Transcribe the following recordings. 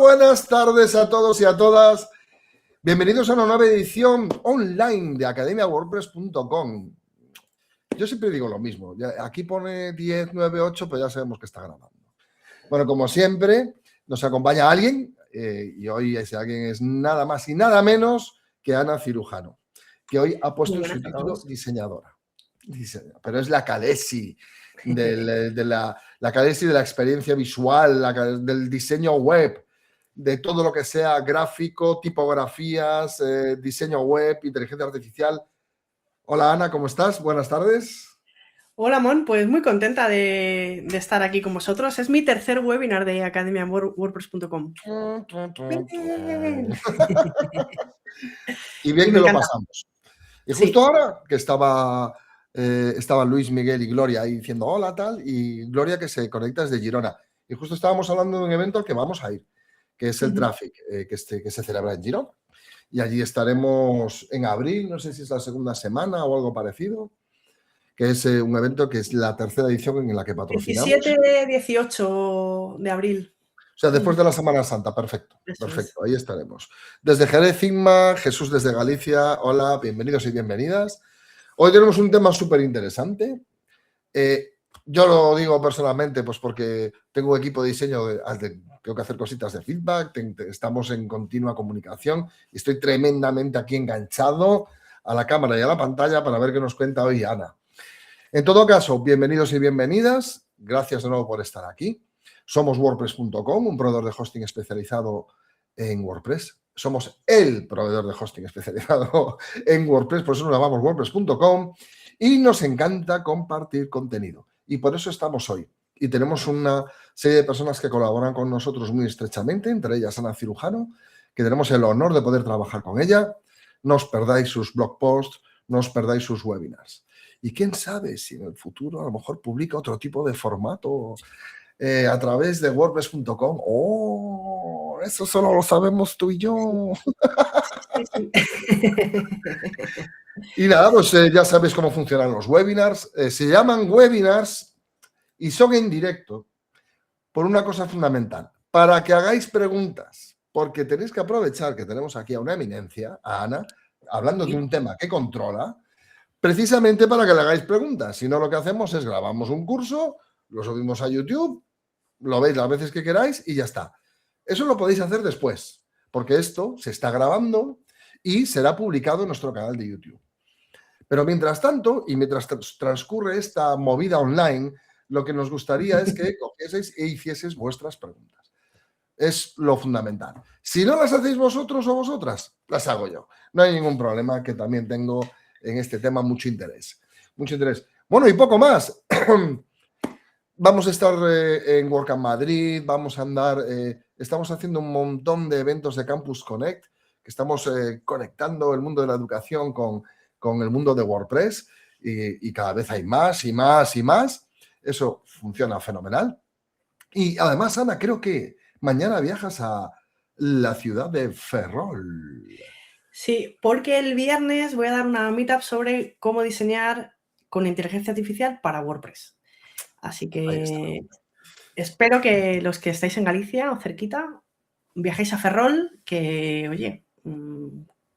Buenas tardes a todos y a todas. Bienvenidos a una nueva edición online de academiawordpress.com. Yo siempre digo lo mismo. Aquí pone 10, 9, 8, pero ya sabemos que está grabando. Bueno, como siempre, nos acompaña alguien y hoy ese alguien es nada más y nada menos que Ana Cirujano, que hoy ha puesto en su título diseñadora. Pero es la Calesi de la Calesi de la experiencia visual, del diseño web, de todo lo que sea gráfico, tipografías, diseño web, inteligencia artificial. Hola Ana, ¿cómo estás? Buenas tardes. Hola Mon, pues muy contenta de estar aquí con vosotros. Es mi tercer webinar de academiawordpress.com. Y bien que lo pasamos. Y justo ahora que estaba Luis, Miguel y Gloria ahí diciendo hola tal, y Gloria que se conecta desde Girona. Y justo estábamos hablando de un evento al que vamos a ir, que es el Traffic, que se celebra en Girona. Y allí estaremos en abril, no sé si es la segunda semana o algo parecido, que es un evento que es la tercera edición en la que patrocinamos. 17-18 de abril. O sea, después de la Semana Santa, perfecto, perfecto, ahí estaremos. Desde Jerez, Inma, Jesús desde Galicia, hola, bienvenidos y bienvenidas. Hoy tenemos un tema súper interesante. Yo lo digo personalmente, pues porque tengo un equipo de diseño, tengo que hacer cositas de feedback, estamos en continua comunicación y estoy tremendamente aquí enganchado a la cámara y a la pantalla para ver qué nos cuenta hoy Ana. En todo caso, bienvenidos y bienvenidas. Gracias de nuevo por estar aquí. Somos WordPress.com, un proveedor de hosting especializado en WordPress. Somos el proveedor de hosting especializado en WordPress, por eso nos llamamos WordPress.com y nos encanta compartir contenido. Y por eso estamos hoy. Y tenemos una serie de personas que colaboran con nosotros muy estrechamente, entre ellas Ana Cirujano, que tenemos el honor de poder trabajar con ella. No os perdáis sus blog posts, no os perdáis sus webinars. Y quién sabe si en el futuro a lo mejor publica otro tipo de formato a través de WordPress.com. ¡Oh! Eso solo lo sabemos tú y yo. Y nada, pues ya sabéis cómo funcionan los webinars. Se llaman webinars y son en directo por una cosa fundamental. Para que hagáis preguntas, porque tenéis que aprovechar que tenemos aquí a una eminencia, a Ana, hablando de un tema que controla, precisamente para que le hagáis preguntas. Si no, lo que hacemos es grabamos un curso, lo subimos a YouTube, lo veis las veces que queráis y ya está. Eso lo podéis hacer después, porque esto se está grabando y será publicado en nuestro canal de YouTube. Pero mientras tanto, y mientras transcurre esta movida online, lo que nos gustaría es que cogieseis e hicieseis vuestras preguntas. Es lo fundamental. Si no las hacéis vosotros o vosotras, las hago yo. No hay ningún problema, que también tengo en este tema mucho interés. Mucho interés. Bueno, y poco más. Vamos a estar en WordCamp Madrid, vamos a andar, estamos haciendo un montón de eventos de Campus Connect, que estamos conectando el mundo de la educación con el mundo de WordPress y cada vez hay más y más y más. Eso funciona fenomenal. Y además, Ana, creo que mañana viajas a la ciudad de Ferrol. Sí, porque el viernes voy a dar una meetup sobre cómo diseñar con inteligencia artificial para WordPress. Así que espero que los que estáis en Galicia o cerquita viajéis a Ferrol, que, oye,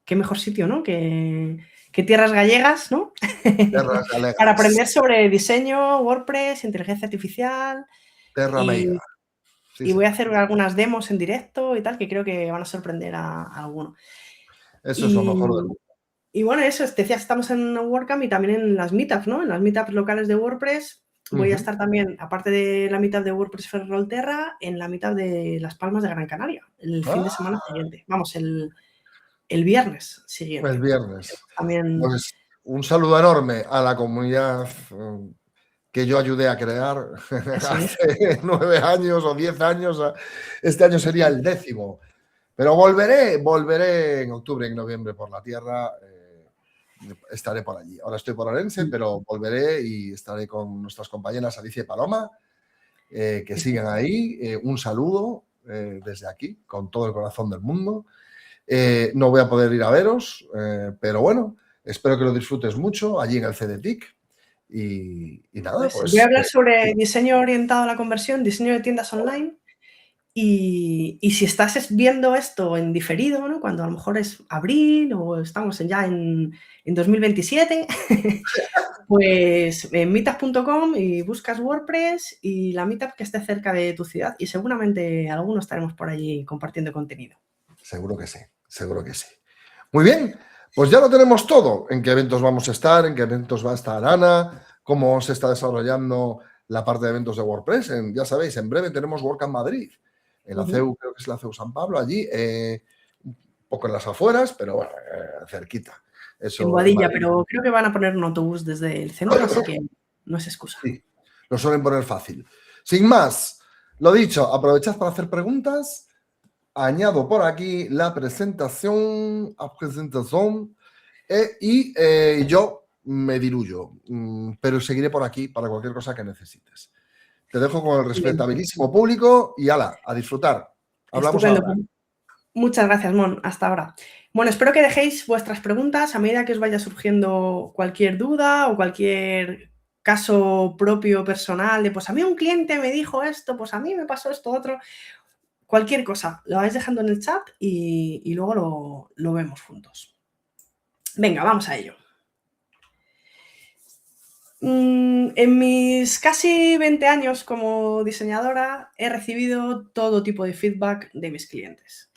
qué mejor sitio, ¿no? Que tierras gallegas, ¿no? Tierras galegas. Para aprender sobre diseño, WordPress, inteligencia artificial. Terra Meiga. Sí, y voy a hacer algunas demos en directo y tal, que creo que van a sorprender a alguno. Eso es lo mejor del mundo. Y bueno, eso, decías, estamos en WordCamp y también en las meetups, ¿no? En las meetups locales de WordPress. Voy a estar también, aparte de la meetup de WordPress Ferrolterra, en la meetup de Las Palmas de Gran Canaria, el fin de semana siguiente. Vamos, el viernes siguiente. El viernes. También... Pues un saludo enorme a la comunidad que yo ayudé a crear hace 9 años o 10 años. Este año sería el 10º. Pero volveré en octubre, en noviembre por la tierra. Estaré por allí. Ahora estoy por Orense, pero volveré y estaré con nuestras compañeras Alicia y Paloma, que siguen ahí. Un saludo desde aquí, con todo el corazón del mundo. No voy a poder ir a veros, pero bueno, espero que lo disfrutes mucho allí en el CDTIC. Y nada, pues... Voy a hablar sobre diseño orientado a la conversión, diseño de tiendas online Y si estás viendo esto en diferido, ¿no? Cuando a lo mejor es abril o estamos ya en 2027, pues en meetup.com y buscas WordPress y la meetup que esté cerca de tu ciudad y seguramente algunos estaremos por allí compartiendo contenido. Seguro que sí, seguro que sí. Muy bien, pues ya lo tenemos todo. En qué eventos vamos a estar, en qué eventos va a estar Ana, cómo se está desarrollando la parte de eventos de WordPress. Ya sabéis, en breve tenemos WordCamp Madrid, en la CEU, creo que es la CEU San Pablo, allí, un poco en las afueras, pero bueno, cerquita. Eso, en Boadilla, pero creo que van a poner un autobús desde el centro, así que no es excusa. Sí, lo suelen poner fácil. Sin más, lo dicho, aprovechad para hacer preguntas. Añado por aquí la presentación, y yo me diluyo, pero seguiré por aquí para cualquier cosa que necesites. Te dejo con el respetabilísimo público y ala, a disfrutar. Hablamos Estupendo. ahora. Muchas gracias, Mon. Hasta ahora. Bueno, espero que dejéis vuestras preguntas a medida que os vaya surgiendo cualquier duda o cualquier caso propio personal de pues a mí un cliente me dijo esto, pues a mí me pasó esto otro. Cualquier cosa, lo vais dejando en el chat y luego lo vemos juntos. Venga, vamos a ello. En mis casi 20 años como diseñadora he recibido todo tipo de feedback de mis clientes.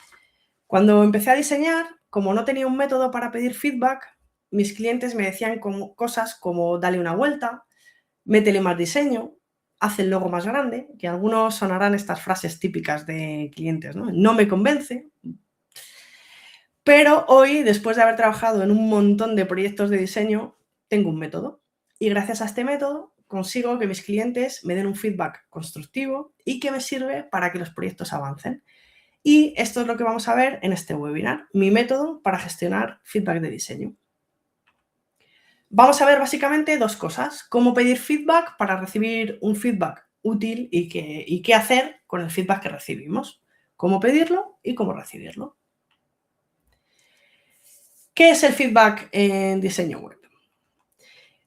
Cuando empecé a diseñar, como no tenía un método para pedir feedback, mis clientes me decían cosas como dale una vuelta, métele más diseño, haz el logo más grande, que algunos sonarán estas frases típicas de clientes, ¿no? No me convence. Pero hoy, después de haber trabajado en un montón de proyectos de diseño, tengo un método. Y gracias a este método consigo que mis clientes me den un feedback constructivo y que me sirve para que los proyectos avancen. Y esto es lo que vamos a ver en este webinar, mi método para gestionar feedback de diseño. Vamos a ver básicamente dos cosas, cómo pedir feedback para recibir un feedback útil y qué hacer con el feedback que recibimos, cómo pedirlo y cómo recibirlo. ¿Qué es el feedback en diseño web?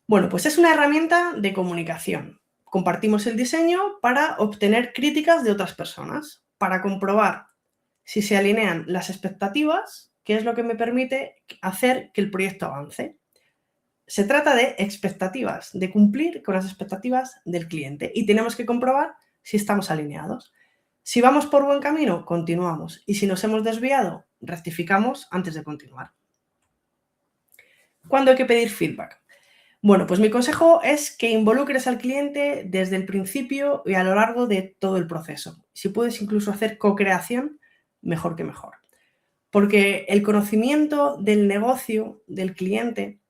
Bueno, pues es una herramienta de comunicación. Compartimos el diseño para obtener críticas de otras personas, para comprobar si se alinean las expectativas, que es lo que me permite hacer que el proyecto avance. Se trata de expectativas, de cumplir con las expectativas del cliente y tenemos que comprobar si estamos alineados. Si vamos por buen camino, continuamos y si nos hemos desviado, rectificamos antes de continuar. ¿Cuándo hay que pedir feedback? Bueno, pues mi consejo es que involucres al cliente desde el principio y a lo largo de todo el proceso. Si puedes incluso hacer co-creación, mejor que mejor. Porque el conocimiento del negocio del cliente,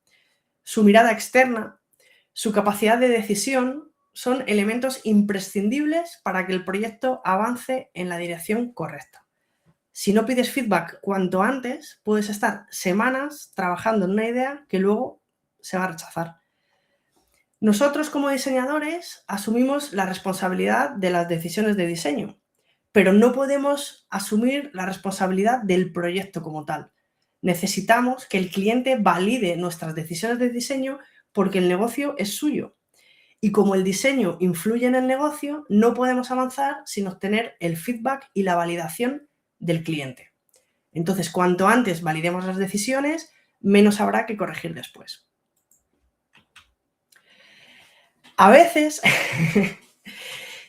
su mirada externa, su capacidad de decisión son elementos imprescindibles para que el proyecto avance en la dirección correcta. Si no pides feedback cuanto antes, puedes estar semanas trabajando en una idea que luego se va a rechazar. Nosotros como diseñadores asumimos la responsabilidad de las decisiones de diseño, pero no podemos asumir la responsabilidad del proyecto como tal. Necesitamos que el cliente valide nuestras decisiones de diseño porque el negocio es suyo. Y como el diseño influye en el negocio, no podemos avanzar sin obtener el feedback y la validación del cliente. Entonces, cuanto antes validemos las decisiones, menos habrá que corregir después. A veces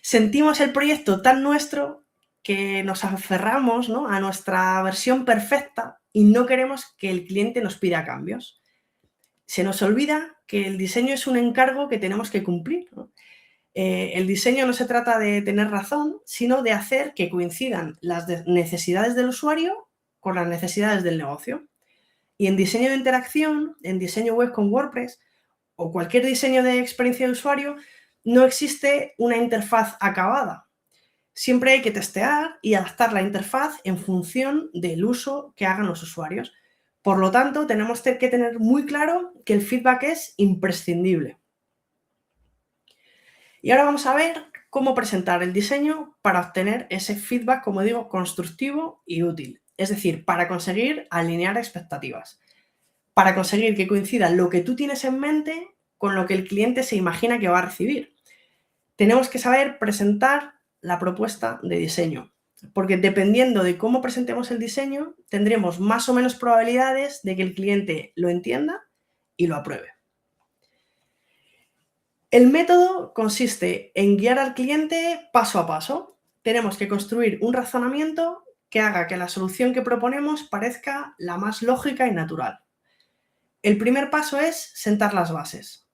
sentimos el proyecto tan nuestro que nos aferramos, ¿no?, a nuestra versión perfecta y no queremos que el cliente nos pida cambios. Se nos olvida que el diseño es un encargo que tenemos que cumplir, ¿no? El diseño no se trata de tener razón, sino de hacer que coincidan las necesidades del usuario con las necesidades del negocio. Y en diseño de interacción, en diseño web con WordPress o cualquier diseño de experiencia de usuario, no existe una interfaz acabada. Siempre hay que testear y adaptar la interfaz en función del uso que hagan los usuarios. Por lo tanto, tenemos que tener muy claro que el feedback es imprescindible. Y ahora vamos a ver cómo presentar el diseño para obtener ese feedback, como digo, constructivo y útil. Es decir, para conseguir alinear expectativas. Para conseguir que coincida lo que tú tienes en mente con lo que el cliente se imagina que va a recibir. Tenemos que saber presentar la propuesta de diseño. porque dependiendo de cómo presentemos el diseño, tendremos más o menos probabilidades de que el cliente lo entienda y lo apruebe. El método consiste en guiar al cliente paso a paso. Tenemos que construir un razonamiento que haga que la solución que proponemos parezca la más lógica y natural. El primer paso es sentar las bases.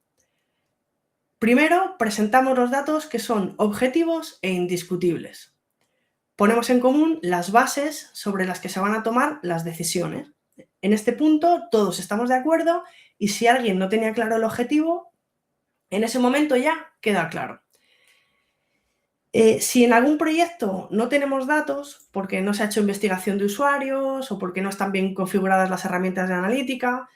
Primero, presentamos los datos que son objetivos e indiscutibles. Ponemos en común las bases sobre las que se van a tomar las decisiones. En este punto todos estamos de acuerdo y si alguien no tenía claro el objetivo, en ese momento ya queda claro. Si en algún proyecto no tenemos datos, porque no se ha hecho investigación de usuarios o porque no están bien configuradas las herramientas de analítica,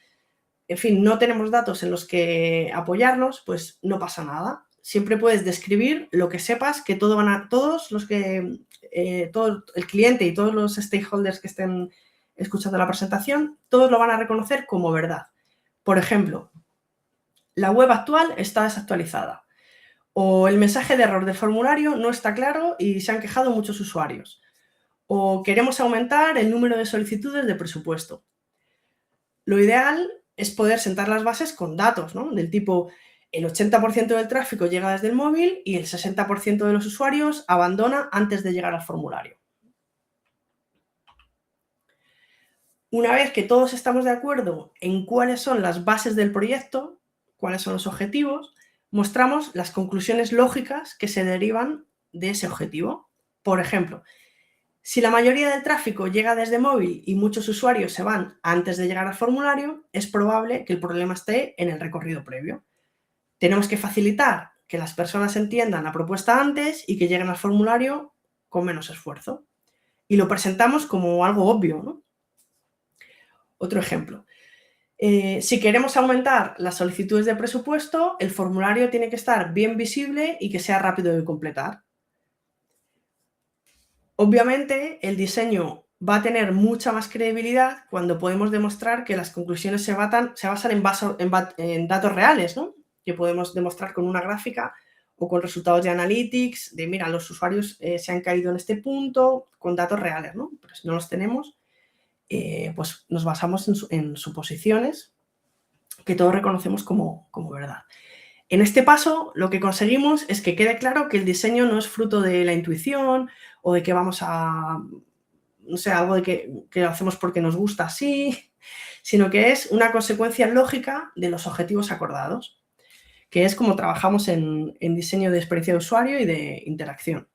en fin, no tenemos datos en los que apoyarnos, pues no pasa nada. Siempre puedes describir lo que sepas que todo el cliente y todos los stakeholders que estén escuchando la presentación, todos lo van a reconocer como verdad. Por ejemplo, la web actual está desactualizada. O el mensaje de error del formulario no está claro y se han quejado muchos usuarios. O queremos aumentar el número de solicitudes de presupuesto. Lo ideal es poder sentar las bases con datos, ¿no? Del tipo, el 80% del tráfico llega desde el móvil y el 60% de los usuarios abandona antes de llegar al formulario. Una vez que todos estamos de acuerdo en cuáles son las bases del proyecto, cuáles son los objetivos, mostramos las conclusiones lógicas que se derivan de ese objetivo. Por ejemplo, si la mayoría del tráfico llega desde móvil y muchos usuarios se van antes de llegar al formulario, es probable que el problema esté en el recorrido previo. Tenemos que facilitar que las personas entiendan la propuesta antes y que lleguen al formulario con menos esfuerzo. Y lo presentamos como algo obvio, ¿no? Otro ejemplo. Si queremos aumentar las solicitudes de presupuesto, el formulario tiene que estar bien visible y que sea rápido de completar. Obviamente, el diseño va a tener mucha más credibilidad cuando podemos demostrar que las conclusiones se basan en datos reales, ¿no? Que podemos demostrar con una gráfica o con resultados de analytics, de mira, los usuarios se han caído en este punto, con datos reales, ¿no? Pero si no los tenemos, pues nos basamos en suposiciones que todos reconocemos como verdad. En este paso, lo que conseguimos es que quede claro que el diseño no es fruto de la intuición o de que vamos a, no sé, algo de que lo hacemos porque nos gusta así, sino que es una consecuencia lógica de los objetivos acordados, que es como trabajamos en diseño de experiencia de usuario y de interacción.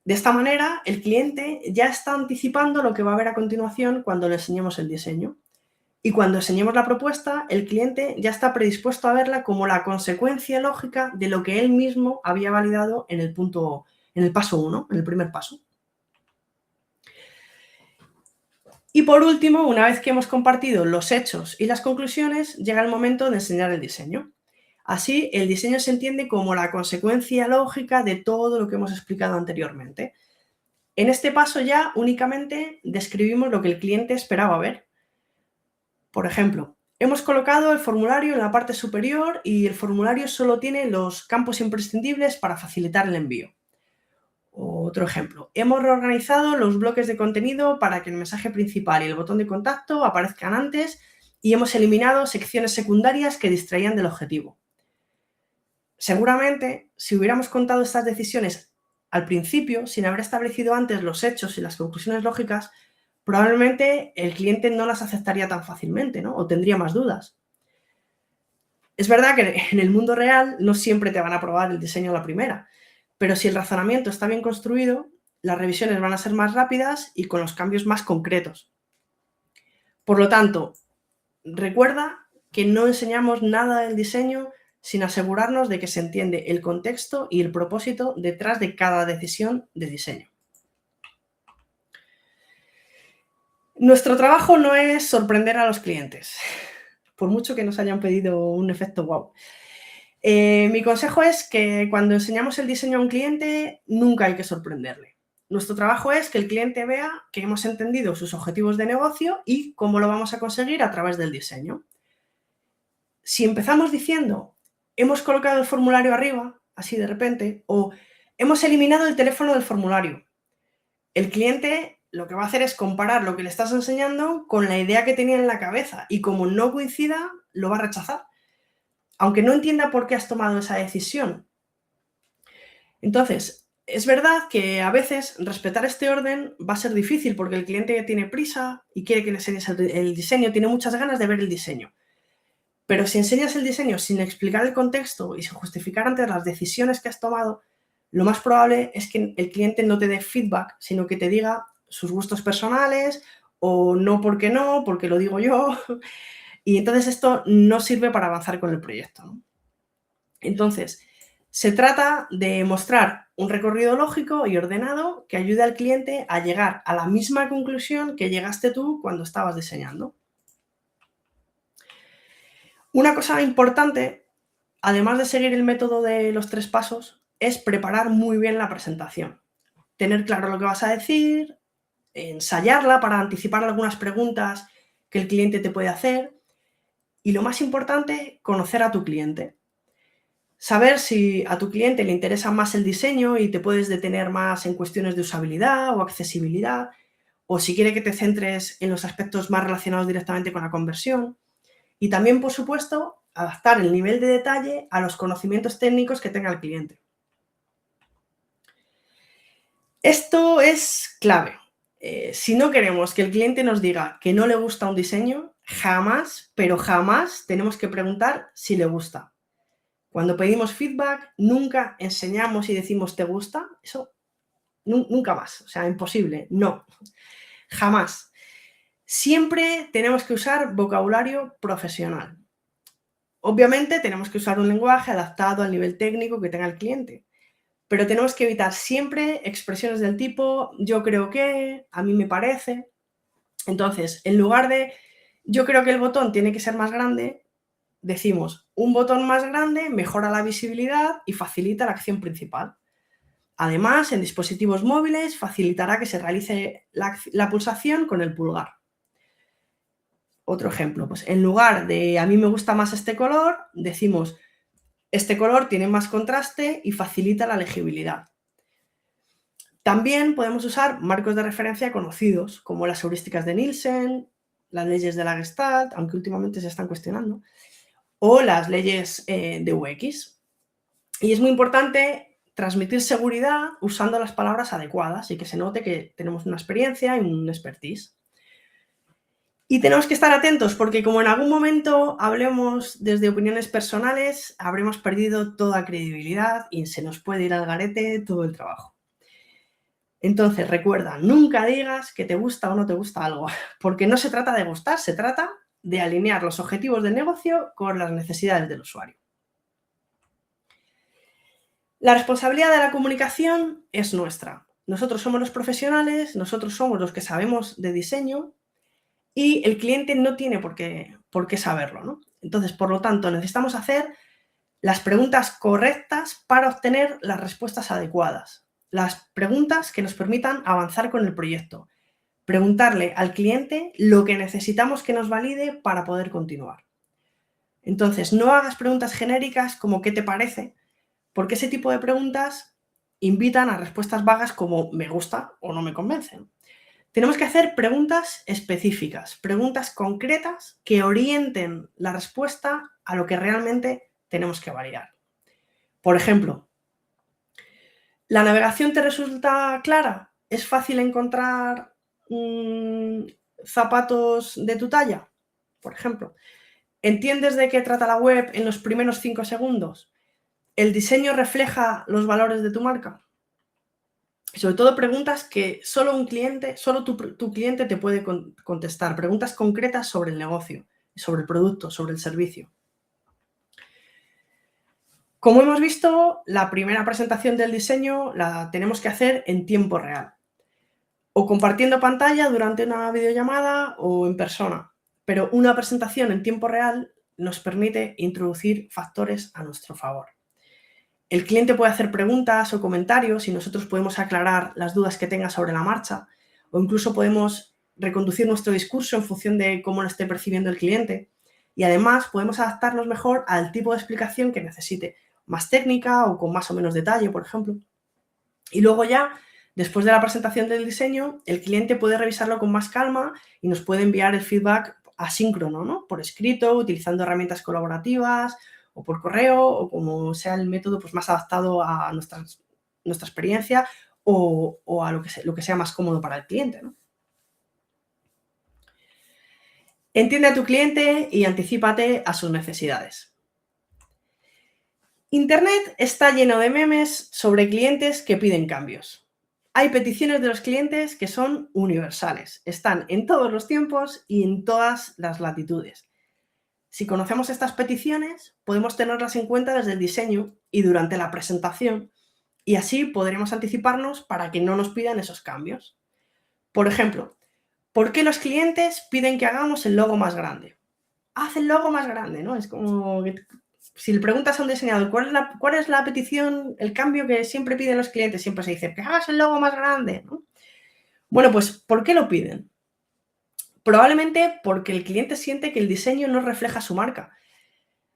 De esta manera, el cliente ya está anticipando lo que va a ver a continuación cuando le enseñemos el diseño. Y cuando enseñemos la propuesta, el cliente ya está predispuesto a verla como la consecuencia lógica de lo que él mismo había validado en el paso 1, en el primer paso. Y por último, una vez que hemos compartido los hechos y las conclusiones, llega el momento de enseñar el diseño. Así, el diseño se entiende como la consecuencia lógica de todo lo que hemos explicado anteriormente. En este paso ya únicamente describimos lo que el cliente esperaba ver. Por ejemplo, hemos colocado el formulario en la parte superior y el formulario solo tiene los campos imprescindibles para facilitar el envío. Otro ejemplo, hemos reorganizado los bloques de contenido para que el mensaje principal y el botón de contacto aparezcan antes y hemos eliminado secciones secundarias que distraían del objetivo. Seguramente, si hubiéramos contado estas decisiones al principio, sin haber establecido antes los hechos y las conclusiones lógicas, probablemente el cliente no las aceptaría tan fácilmente, ¿no? O tendría más dudas. Es verdad que en el mundo real no siempre te van a aprobar el diseño a la primera, pero si el razonamiento está bien construido, las revisiones van a ser más rápidas y con los cambios más concretos. Por lo tanto, recuerda que no enseñamos nada del diseño sin asegurarnos de que se entiende el contexto y el propósito detrás de cada decisión de diseño. Nuestro trabajo no es sorprender a los clientes, por mucho que nos hayan pedido un efecto wow. Mi consejo es que cuando enseñamos el diseño a un cliente, nunca hay que sorprenderle. Nuestro trabajo es que el cliente vea que hemos entendido sus objetivos de negocio y cómo lo vamos a conseguir a través del diseño. Si empezamos diciendo, hemos colocado el formulario arriba, así de repente, o hemos eliminado el teléfono del formulario, El cliente lo que va a hacer es comparar lo que le estás enseñando con la idea que tenía en la cabeza y como no coincida, lo va a rechazar, aunque no entienda por qué has tomado esa decisión. Entonces, es verdad que a veces respetar este orden va a ser difícil porque el cliente tiene prisa y quiere que le enseñes el diseño, tiene muchas ganas de ver el diseño. Pero si enseñas el diseño sin explicar el contexto y sin justificar antes las decisiones que has tomado, lo más probable es que el cliente no te dé feedback, sino que te diga sus gustos personales o no, porque lo digo yo. Y entonces esto no sirve para avanzar con el proyecto, ¿no? Entonces, se trata de mostrar un recorrido lógico y ordenado que ayude al cliente a llegar a la misma conclusión que llegaste tú cuando estabas diseñando. Una cosa importante, además de seguir el método de los 3 pasos, es preparar muy bien la presentación. Tener claro lo que vas a decir, ensayarla para anticipar algunas preguntas que el cliente te puede hacer y, lo más importante, conocer a tu cliente. Saber si a tu cliente le interesa más el diseño y te puedes detener más en cuestiones de usabilidad o accesibilidad, o si quiere que te centres en los aspectos más relacionados directamente con la conversión. Y también, por supuesto, adaptar el nivel de detalle a los conocimientos técnicos que tenga el cliente. Esto es clave. Si no queremos que el cliente nos diga que no le gusta un diseño, jamás, pero jamás tenemos que preguntar si le gusta. Cuando pedimos feedback, nunca enseñamos y decimos ¿te gusta? Eso nunca más, o sea, imposible, no, jamás. Siempre tenemos que usar vocabulario profesional. Obviamente tenemos que usar un lenguaje adaptado al nivel técnico que tenga el cliente, pero tenemos que evitar siempre expresiones del tipo yo creo que, a mí me parece. Entonces, en lugar de yo creo que el botón tiene que ser más grande, decimos un botón más grande mejora la visibilidad y facilita la acción principal. Además, en dispositivos móviles facilitará que se realice la pulsación con el pulgar. Otro ejemplo, pues en lugar de a mí me gusta más este color, decimos este color tiene más contraste y facilita la legibilidad. También podemos usar marcos de referencia conocidos, como las heurísticas de Nielsen, las leyes de la Gestalt, aunque últimamente se están cuestionando, o las leyes de UX. Y es muy importante transmitir seguridad usando las palabras adecuadas y que se note que tenemos una experiencia y un expertise. Y tenemos que estar atentos porque como en algún momento hablemos desde opiniones personales, habremos perdido toda credibilidad y se nos puede ir al garete todo el trabajo. Entonces, recuerda, nunca digas que te gusta o no te gusta algo, porque no se trata de gustar, se trata de alinear los objetivos del negocio con las necesidades del usuario. La responsabilidad de la comunicación es nuestra. Nosotros somos los profesionales, nosotros somos los que sabemos de diseño y el cliente no tiene por qué saberlo, ¿no? Entonces, por lo tanto, necesitamos hacer las preguntas correctas para obtener las respuestas adecuadas. Las preguntas que nos permitan avanzar con el proyecto. Preguntarle al cliente lo que necesitamos que nos valide para poder continuar. Entonces, no hagas preguntas genéricas como ¿qué te parece? Porque ese tipo de preguntas invitan a respuestas vagas como me gusta o no me convencen. Tenemos que hacer preguntas específicas, preguntas concretas que orienten la respuesta a lo que realmente tenemos que validar. Por ejemplo, ¿la navegación te resulta clara? ¿Es fácil encontrar zapatos de tu talla? Por ejemplo, ¿entiendes de qué trata la web en los primeros 5 segundos? ¿El diseño refleja los valores de tu marca? Sobre todo preguntas que solo tu cliente te puede contestar, preguntas concretas sobre el negocio, sobre el producto, sobre el servicio. Como hemos visto, la primera presentación del diseño la tenemos que hacer en tiempo real, o compartiendo pantalla durante una videollamada o en persona, pero una presentación en tiempo real nos permite introducir factores a nuestro favor. El cliente puede hacer preguntas o comentarios y nosotros podemos aclarar las dudas que tenga sobre la marcha o incluso podemos reconducir nuestro discurso en función de cómo lo esté percibiendo el cliente y además podemos adaptarnos mejor al tipo de explicación que necesite, más técnica o con más o menos detalle, por ejemplo. Y luego ya Después de la presentación del diseño, el cliente puede revisarlo con más calma y nos puede enviar el feedback asíncrono, ¿no? Por escrito, utilizando herramientas colaborativas o por correo, o como sea el método pues, más adaptado a nuestra experiencia o a lo que sea más cómodo para el cliente, ¿no? Entiende a tu cliente y anticípate a sus necesidades. Internet está lleno de memes sobre clientes que piden cambios. Hay peticiones de los clientes que son universales, están en todos los tiempos y en todas las latitudes. Si conocemos estas peticiones, podemos tenerlas en cuenta desde el diseño y durante la presentación, y así podremos anticiparnos para que no nos pidan esos cambios. Por ejemplo, ¿por qué los clientes piden que hagamos el logo más grande? Haz el logo más grande, ¿no? Es como que si le preguntas a un diseñador cuál es la petición, el cambio que siempre piden los clientes, siempre se dice que hagas el logo más grande, ¿no? Bueno, pues ¿por qué lo piden? Probablemente porque el cliente siente que el diseño no refleja su marca.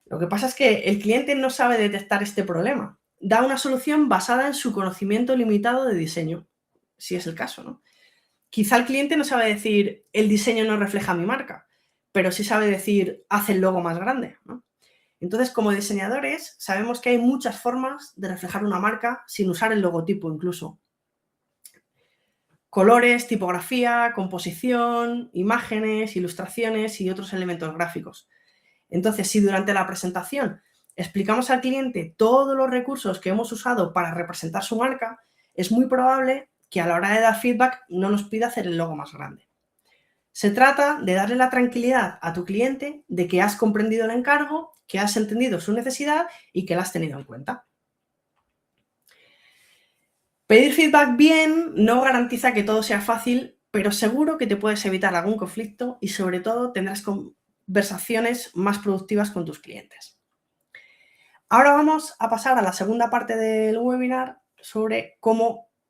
Lo que pasa es que el cliente no sabe detectar este problema. Da una solución basada en su conocimiento limitado de diseño, si es el caso, ¿no? Quizá el cliente no sabe decir el diseño no refleja mi marca, pero sí sabe decir haz el logo más grande, ¿no? Entonces, como diseñadores, sabemos que hay muchas formas de reflejar una marca sin usar el logotipo incluso. Colores, tipografía, composición, imágenes, ilustraciones y otros elementos gráficos. Entonces, si durante la presentación explicamos al cliente todos los recursos que hemos usado para representar su marca, es muy probable que a la hora de dar feedback no nos pida hacer el logo más grande. Se trata de darle la tranquilidad a tu cliente de que has comprendido el encargo, que has entendido su necesidad y que la has tenido en cuenta. Pedir feedback bien no garantiza que todo sea fácil, pero seguro que te puedes evitar algún conflicto y sobre todo tendrás conversaciones más productivas con tus clientes. Ahora vamos a pasar a la segunda parte del webinar sobre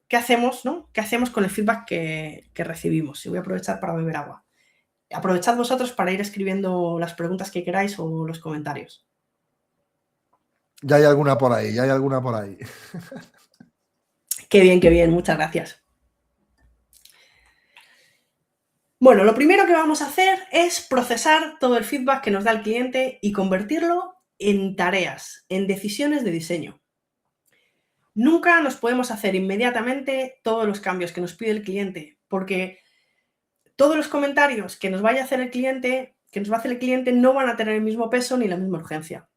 qué hacemos, ¿no? ¿Qué hacemos con el feedback que recibimos? Y voy a aprovechar para beber agua. Aprovechad vosotros para ir escribiendo las preguntas que queráis o los comentarios. Ya hay alguna por ahí, ya hay alguna por ahí. Qué bien, muchas gracias. Bueno, lo primero que vamos a hacer es procesar todo el feedback que nos da el cliente y convertirlo en tareas, en decisiones de diseño. Nunca nos podemos hacer inmediatamente todos los cambios que nos pide el cliente, porque todos los comentarios que nos vaya a hacer el cliente, no van a tener el mismo peso ni la misma urgencia.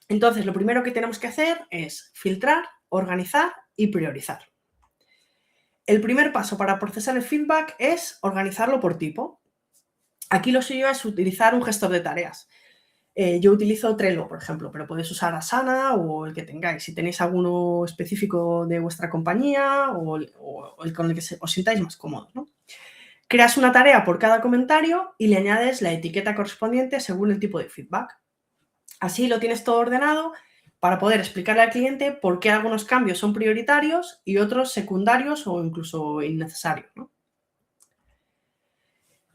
Entonces, lo primero que tenemos que hacer es filtrar, organizar y priorizar. El primer paso para procesar el feedback es organizarlo por tipo. Aquí lo suyo es utilizar un gestor de tareas. Yo utilizo Trello, por ejemplo, pero podéis usar Asana o el que tengáis. Si tenéis alguno específico de vuestra compañía o el con el que os sintáis más cómodos, ¿no? Creas una tarea por cada comentario y le añades la etiqueta correspondiente según el tipo de feedback. Así lo tienes todo ordenado para poder explicarle al cliente por qué algunos cambios son prioritarios y otros secundarios o incluso innecesarios, ¿no?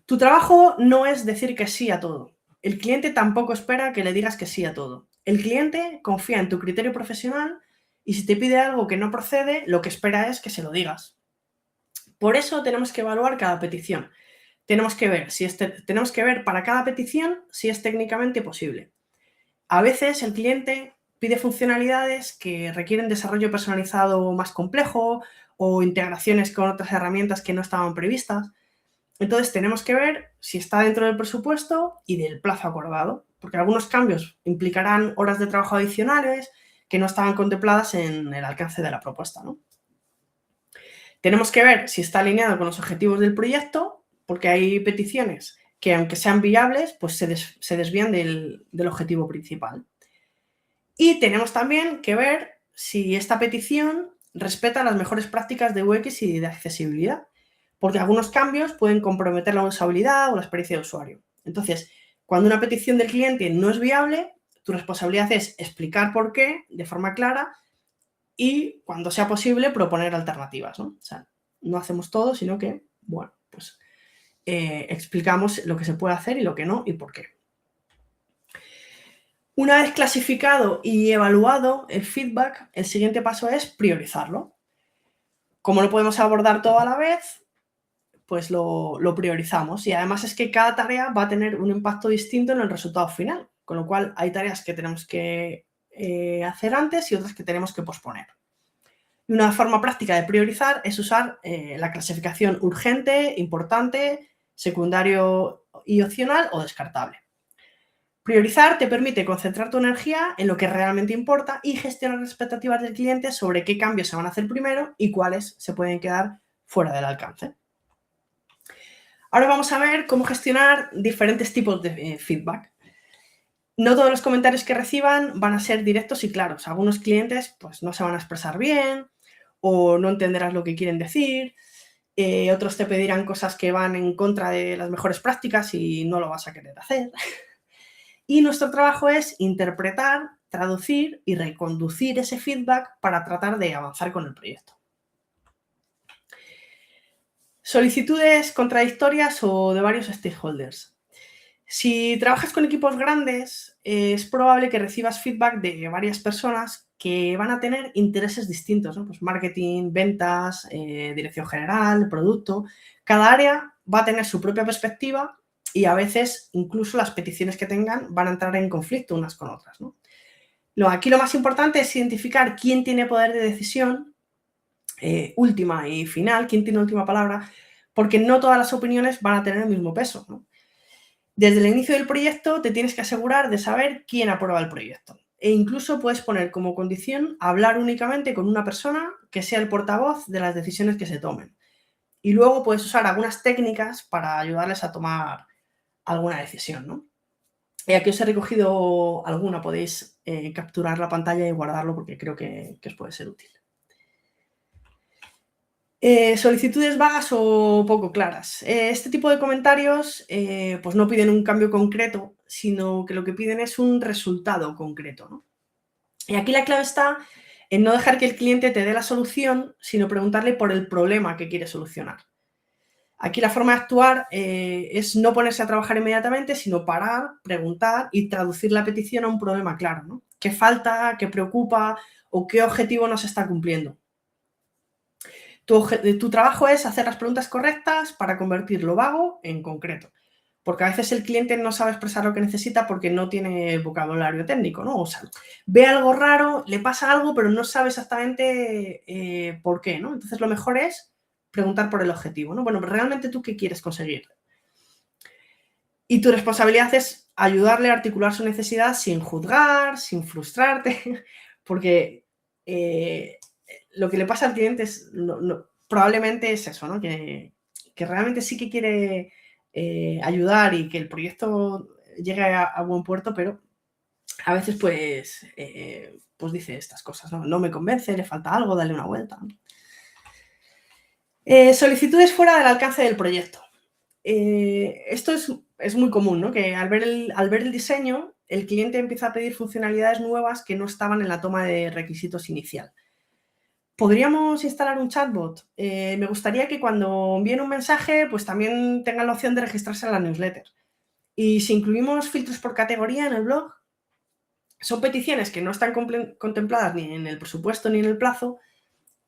Tu trabajo no es decir que sí a todo. El cliente tampoco espera que le digas que sí a todo. El cliente confía en tu criterio profesional y si te pide algo que no procede, lo que espera es que se lo digas. Por eso tenemos que evaluar cada petición. Tenemos que ver para cada petición si es técnicamente posible. A veces el cliente pide funcionalidades que requieren desarrollo personalizado más complejo o integraciones con otras herramientas que no estaban previstas. Entonces tenemos que ver si está dentro del presupuesto y del plazo acordado, porque algunos cambios implicarán horas de trabajo adicionales que no estaban contempladas en el alcance de la propuesta, ¿no? Tenemos que ver si está alineado con los objetivos del proyecto, porque hay peticiones que, aunque sean viables, pues se desvían del objetivo principal. Y tenemos también que ver si esta petición respeta las mejores prácticas de UX y de accesibilidad, porque algunos cambios pueden comprometer la usabilidad o la experiencia de usuario. Entonces, cuando una petición del cliente no es viable, tu responsabilidad es explicar por qué de forma clara y, cuando sea posible, proponer alternativas, ¿no? O sea, no hacemos todo, sino que, bueno, pues explicamos lo que se puede hacer y lo que no y por qué. Una vez clasificado y evaluado el feedback, el siguiente paso es priorizarlo. Como no podemos abordar todo a la vez, pues lo priorizamos. Y además es que cada tarea va a tener un impacto distinto en el resultado final, con lo cual hay tareas que tenemos que hacer antes y otras que tenemos que posponer. Y una forma práctica de priorizar es usar la clasificación urgente, importante, secundario y opcional o descartable. Priorizar te permite concentrar tu energía en lo que realmente importa y gestionar las expectativas del cliente sobre qué cambios se van a hacer primero y cuáles se pueden quedar fuera del alcance. Ahora vamos a ver cómo gestionar diferentes tipos de feedback. No todos los comentarios que reciban van a ser directos y claros. Algunos clientes pues, no se van a expresar bien o no entenderás lo que quieren decir. Otros te pedirán cosas que van en contra de las mejores prácticas y no lo vas a querer hacer. Y nuestro trabajo es interpretar, traducir y reconducir ese feedback para tratar de avanzar con el proyecto. Solicitudes contradictorias o de varios stakeholders. Si trabajas con equipos grandes, es probable que recibas feedback de varias personas que van a tener intereses distintos, ¿no? Pues marketing, ventas, dirección general, producto. Cada área va a tener su propia perspectiva y a veces incluso las peticiones que tengan van a entrar en conflicto unas con otras, ¿no? Aquí lo más importante es identificar quién tiene poder de decisión última y final, quién tiene última palabra, porque no todas las opiniones van a tener el mismo peso, ¿no? Desde el inicio del proyecto te tienes que asegurar de saber quién aprueba el proyecto. E incluso puedes poner como condición hablar únicamente con una persona que sea el portavoz de las decisiones que se tomen. Y luego puedes usar algunas técnicas para ayudarles a tomar alguna decisión, ¿no? Y aquí os he recogido alguna, podéis capturar la pantalla y guardarlo porque creo que os puede ser útil. Solicitudes vagas o poco claras. Este tipo de comentarios pues no piden un cambio concreto, sino que lo que piden es un resultado concreto, ¿no? Y aquí la clave está en no dejar que el cliente te dé la solución, sino preguntarle por el problema que quiere solucionar. Aquí la forma de actuar es no ponerse a trabajar inmediatamente, sino parar, preguntar y traducir la petición a un problema claro, ¿no? ¿Qué falta, qué preocupa o qué objetivo no se está cumpliendo? Tu trabajo es hacer las preguntas correctas para convertir lo vago en concreto. Porque a veces el cliente no sabe expresar lo que necesita porque no tiene vocabulario técnico, ¿no? O sea, ve algo raro, le pasa algo, pero no sabe exactamente por qué, ¿no? Entonces lo mejor es preguntar por el objetivo, ¿no? Bueno, ¿realmente tú qué quieres conseguir? Y tu responsabilidad es ayudarle a articular su necesidad sin juzgar, sin frustrarte, porque lo que le pasa al cliente es, probablemente es eso, ¿no? Que realmente sí que quiere ayudar y que el proyecto llegue a buen puerto, pero a veces pues dice estas cosas, ¿no? No me convence, le falta algo, dale una vuelta, ¿no? Solicitudes fuera del alcance del proyecto. Esto es muy común, ¿no? Que al ver el diseño, el cliente empieza a pedir funcionalidades nuevas que no estaban en la toma de requisitos inicial. ¿Podríamos instalar un chatbot? Me gustaría que cuando envíen un mensaje, pues también tengan la opción de registrarse en la newsletter. Y si incluimos filtros por categoría en el blog, son peticiones que no están contempladas ni en el presupuesto ni en el plazo.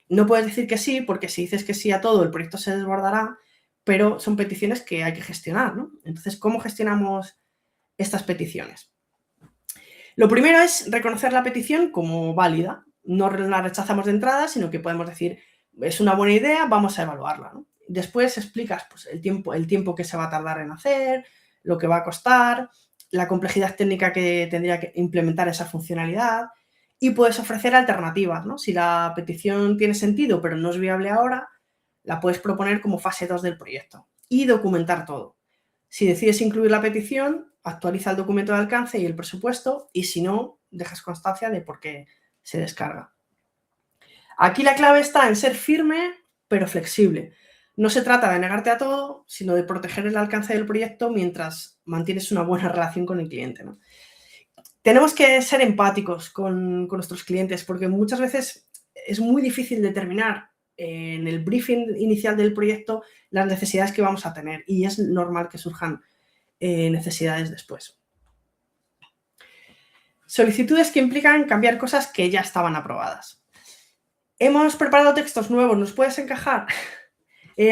No puedes decir que sí, porque si dices que sí a todo, el proyecto se desbordará, pero son peticiones que hay que gestionar, ¿no? Entonces, ¿cómo gestionamos estas peticiones? Lo primero es reconocer la petición como válida. No la rechazamos de entrada, sino que podemos decir, es una buena idea, vamos a evaluarla, ¿no? Después explicas pues, el tiempo que se va a tardar en hacer, lo que va a costar, la complejidad técnica que tendría que implementar esa funcionalidad y puedes ofrecer alternativas, ¿no? Si la petición tiene sentido pero no es viable ahora, la puedes proponer como fase 2 del proyecto y documentar todo. Si decides incluir la petición, actualiza el documento de alcance y el presupuesto y si no, dejas constancia de por qué se descarga. Aquí la clave está en ser firme pero flexible. No se trata de negarte a todo, sino de proteger el alcance del proyecto mientras mantienes una buena relación con el cliente, ¿no? Tenemos que ser empáticos con nuestros clientes porque muchas veces es muy difícil determinar en el briefing inicial del proyecto las necesidades que vamos a tener y es normal que surjan necesidades después. Solicitudes que implican cambiar cosas que ya estaban aprobadas. hemos preparado textos nuevos, ¿nos puedes encajar?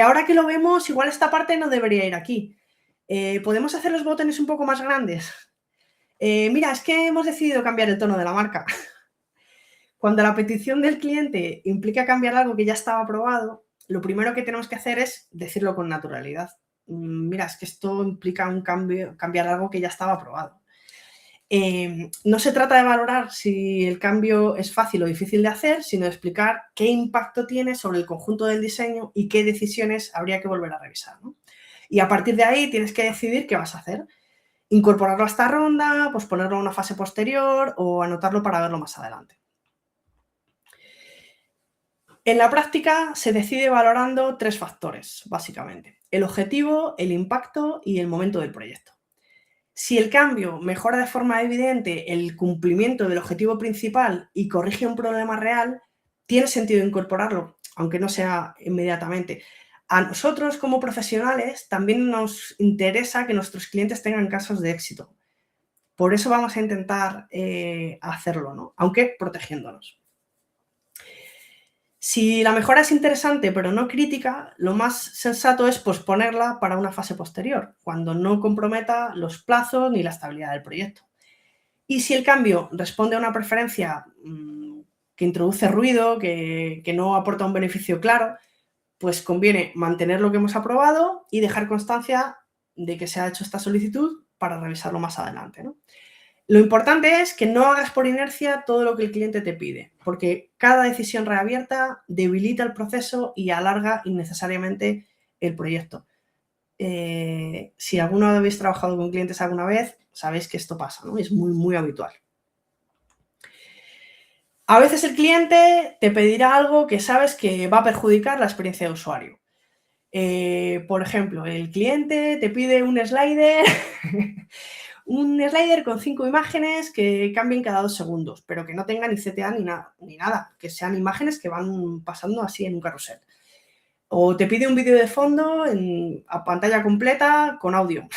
Ahora que lo vemos, igual esta parte no debería ir aquí. ¿Podemos hacer los botones un poco más grandes? Mira, es que hemos decidido cambiar el tono de la marca. Cuando la petición del cliente implica cambiar algo que ya estaba aprobado, lo primero que tenemos que hacer es decirlo con naturalidad. Mira, es que esto implica un cambio, cambiar algo que ya estaba aprobado. No se trata de valorar si el cambio es fácil o difícil de hacer, sino de explicar qué impacto tiene sobre el conjunto del diseño y qué decisiones habría que volver a revisar, ¿no? Y a partir de ahí tienes que decidir qué vas a hacer. Incorporarlo a esta ronda, posponerlo a una fase posterior o anotarlo para verlo más adelante. En la práctica se decide valorando 3 factores, básicamente: el objetivo, el impacto y el momento del proyecto. Si el cambio mejora de forma evidente el cumplimiento del objetivo principal y corrige un problema real, tiene sentido incorporarlo, aunque no sea inmediatamente. A nosotros, como profesionales, también nos interesa que nuestros clientes tengan casos de éxito. Por eso vamos a intentar hacerlo, ¿no? Aunque protegiéndonos. Si la mejora es interesante pero no crítica, lo más sensato es posponerla para una fase posterior, cuando no comprometa los plazos ni la estabilidad del proyecto. Y si el cambio responde a una preferencia que introduce ruido, que no aporta un beneficio claro, pues conviene mantener lo que hemos aprobado y dejar constancia de que se ha hecho esta solicitud para revisarlo más adelante, ¿no? Lo importante es que no hagas por inercia todo lo que el cliente te pide, porque cada decisión reabierta debilita el proceso y alarga innecesariamente el proyecto. Si alguno habéis trabajado con clientes alguna vez, sabéis que esto pasa, ¿no? Es muy, muy habitual. A veces el cliente te pedirá algo que sabes que va a perjudicar la experiencia de usuario. Por ejemplo, el cliente te pide un slider con 5 imágenes que cambien cada 2 segundos, pero que no tenga ni CTA ni nada, que sean imágenes que van pasando así en un carrusel. O te pide un vídeo de fondo a pantalla completa con audio.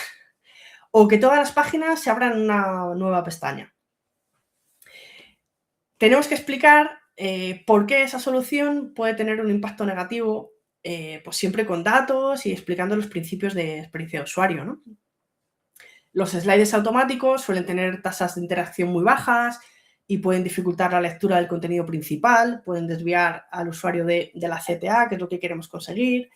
O que todas las páginas se abran en una nueva pestaña. Tenemos que explicar por qué esa solución puede tener un impacto negativo, pues siempre con datos y explicando los principios de experiencia de usuario, ¿no? Los sliders automáticos suelen tener tasas de interacción muy bajas y pueden dificultar la lectura del contenido principal, pueden desviar al usuario de la CTA, que es lo que queremos conseguir.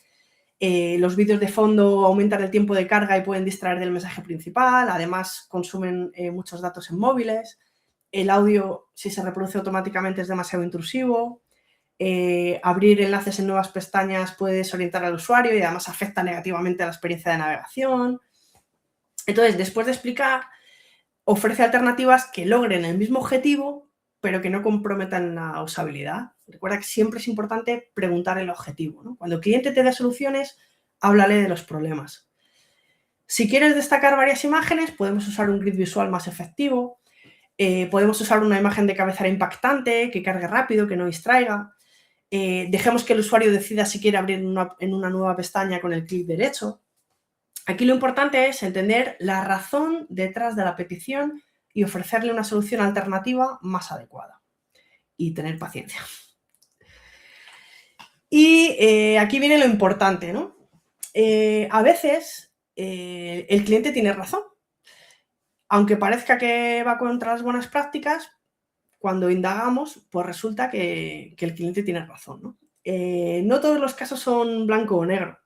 Los vídeos de fondo aumentan el tiempo de carga y pueden distraer del mensaje principal. Además, consumen muchos datos en móviles. El audio, si se reproduce automáticamente, es demasiado intrusivo. Abrir enlaces en nuevas pestañas puede desorientar al usuario y además afecta negativamente a la experiencia de navegación. Entonces, después de explicar, ofrece alternativas que logren el mismo objetivo, pero que no comprometan la usabilidad. Recuerda que siempre es importante preguntar el objetivo, ¿no? Cuando el cliente te dé soluciones, háblale de los problemas. Si quieres destacar varias imágenes, podemos usar un grid visual más efectivo. Podemos usar una imagen de cabecera impactante, que cargue rápido, que no distraiga. Dejemos que el usuario decida si quiere abrir en una nueva pestaña con el clic derecho. Aquí lo importante es entender la razón detrás de la petición y ofrecerle una solución alternativa más adecuada. Y tener paciencia. Y aquí viene lo importante, ¿no? A veces el cliente tiene razón. Aunque parezca que va contra las buenas prácticas, cuando indagamos, pues resulta que el cliente tiene razón, ¿no? No todos los casos son blanco o negro.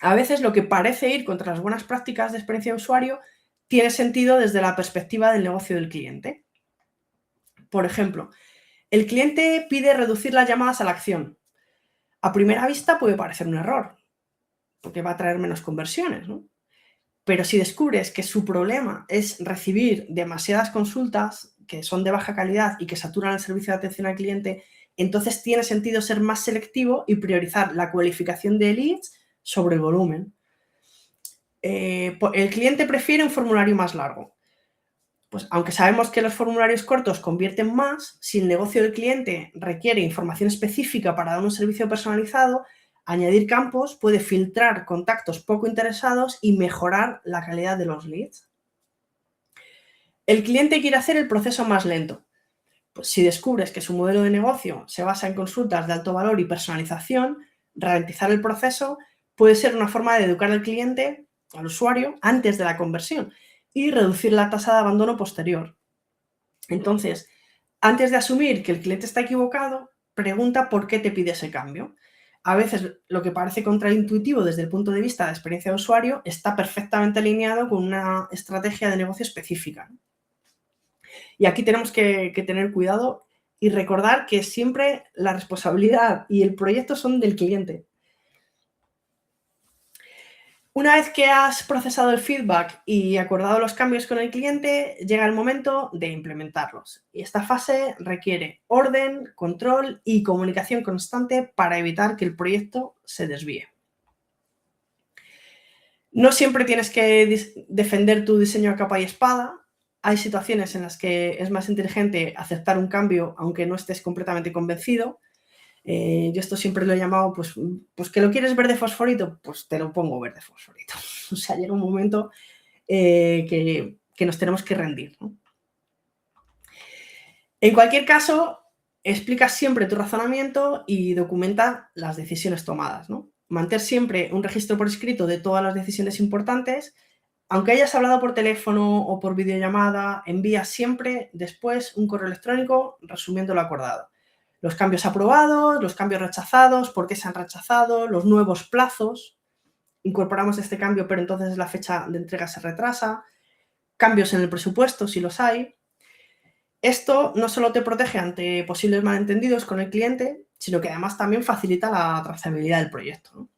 A veces lo que parece ir contra las buenas prácticas de experiencia de usuario tiene sentido desde la perspectiva del negocio del cliente. Por ejemplo, el cliente pide reducir las llamadas a la acción. A primera vista puede parecer un error, porque va a traer menos conversiones, ¿no? Pero si descubres que su problema es recibir demasiadas consultas que son de baja calidad y que saturan el servicio de atención al cliente, entonces tiene sentido ser más selectivo y priorizar la cualificación de leads sobre el volumen. El cliente prefiere un formulario más largo. Pues aunque sabemos que los formularios cortos convierten más, si el negocio del cliente requiere información específica para dar un servicio personalizado, añadir campos puede filtrar contactos poco interesados y mejorar la calidad de los leads. El cliente quiere hacer el proceso más lento, Pues si descubres que su modelo de negocio se basa en consultas de alto valor y personalización, ralentizar el proceso puede ser una forma de educar al cliente, al usuario, antes de la conversión y reducir la tasa de abandono posterior. Entonces, antes de asumir que el cliente está equivocado, pregunta por qué te pide ese cambio. A veces lo que parece contraintuitivo desde el punto de vista de experiencia de usuario está perfectamente alineado con una estrategia de negocio específica. Y aquí tenemos que tener cuidado y recordar que siempre la responsabilidad y el proyecto son del cliente. Una vez que has procesado el feedback y acordado los cambios con el cliente, llega el momento de implementarlos. Y esta fase requiere orden, control y comunicación constante para evitar que el proyecto se desvíe. No siempre tienes que defender tu diseño a capa y espada. Hay situaciones en las que es más inteligente aceptar un cambio aunque no estés completamente convencido. Yo esto siempre lo he llamado, pues que lo quieres verde fosforito, pues te lo pongo verde fosforito. O sea, llega un momento que nos tenemos que rendir, ¿no? En cualquier caso, explica siempre tu razonamiento y documenta las decisiones tomadas, ¿no? Mantén siempre un registro por escrito de todas las decisiones importantes. Aunque hayas hablado por teléfono o por videollamada, envía siempre después un correo electrónico resumiendo lo acordado. Los cambios aprobados, los cambios rechazados, por qué se han rechazado, los nuevos plazos. Incorporamos este cambio, pero entonces la fecha de entrega se retrasa. Cambios en el presupuesto, si los hay. Esto no solo te protege ante posibles malentendidos con el cliente, sino que además también facilita la trazabilidad del proyecto, ¿no?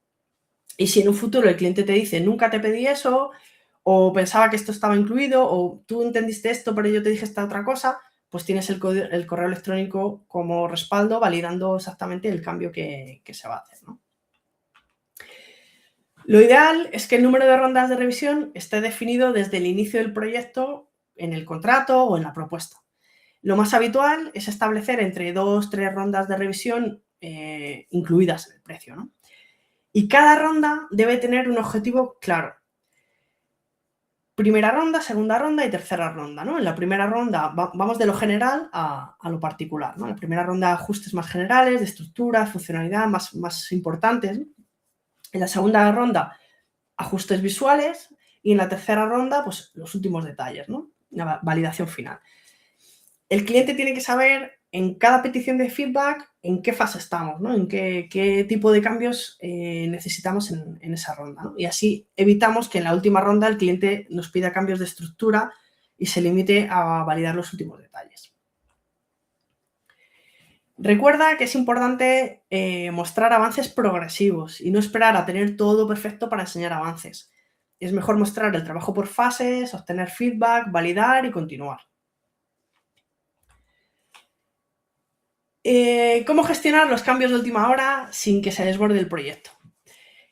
Y si en un futuro el cliente te dice, nunca te pedí eso, o pensaba que esto estaba incluido, o tú entendiste esto, pero yo te dije esta otra cosa, pues tienes el correo electrónico como respaldo validando exactamente el cambio que se va a hacer, ¿no? Lo ideal es que el número de rondas de revisión esté definido desde el inicio del proyecto en el contrato o en la propuesta. Lo más habitual es establecer entre 2 o 3 rondas de revisión incluidas en el precio, ¿no? Y cada ronda debe tener un objetivo claro. Primera ronda, segunda ronda y tercera ronda, ¿no? En la primera ronda vamos de lo general a lo particular, ¿no? En la primera ronda ajustes más generales, de estructura, funcionalidad, más importantes, ¿no? En la segunda ronda ajustes visuales y en la tercera ronda pues los últimos detalles, ¿no? La validación final. El cliente tiene que saber en cada petición de feedback en qué fase estamos, ¿no? En qué tipo de cambios necesitamos en esa ronda, ¿no? Y así evitamos que en la última ronda el cliente nos pida cambios de estructura y se limite a validar los últimos detalles. Recuerda que es importante mostrar avances progresivos y no esperar a tener todo perfecto para enseñar avances. Es mejor mostrar el trabajo por fases, obtener feedback, validar y continuar. ¿Cómo gestionar los cambios de última hora sin que se desborde el proyecto?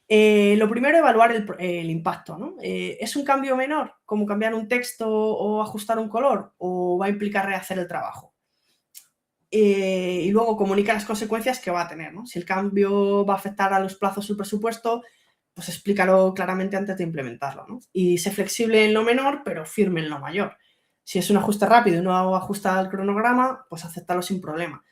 Lo primero, evaluar el impacto, ¿no? ¿Es un cambio menor, como cambiar un texto o ajustar un color, o va a implicar rehacer el trabajo? Y luego comunica las consecuencias que va a tener, ¿no? Si el cambio va a afectar a los plazos del presupuesto, pues explícalo claramente antes de implementarlo, ¿no? Y sé flexible en lo menor, pero firme en lo mayor. Si es un ajuste rápido y no ajusta al cronograma, pues acéptalo sin problema.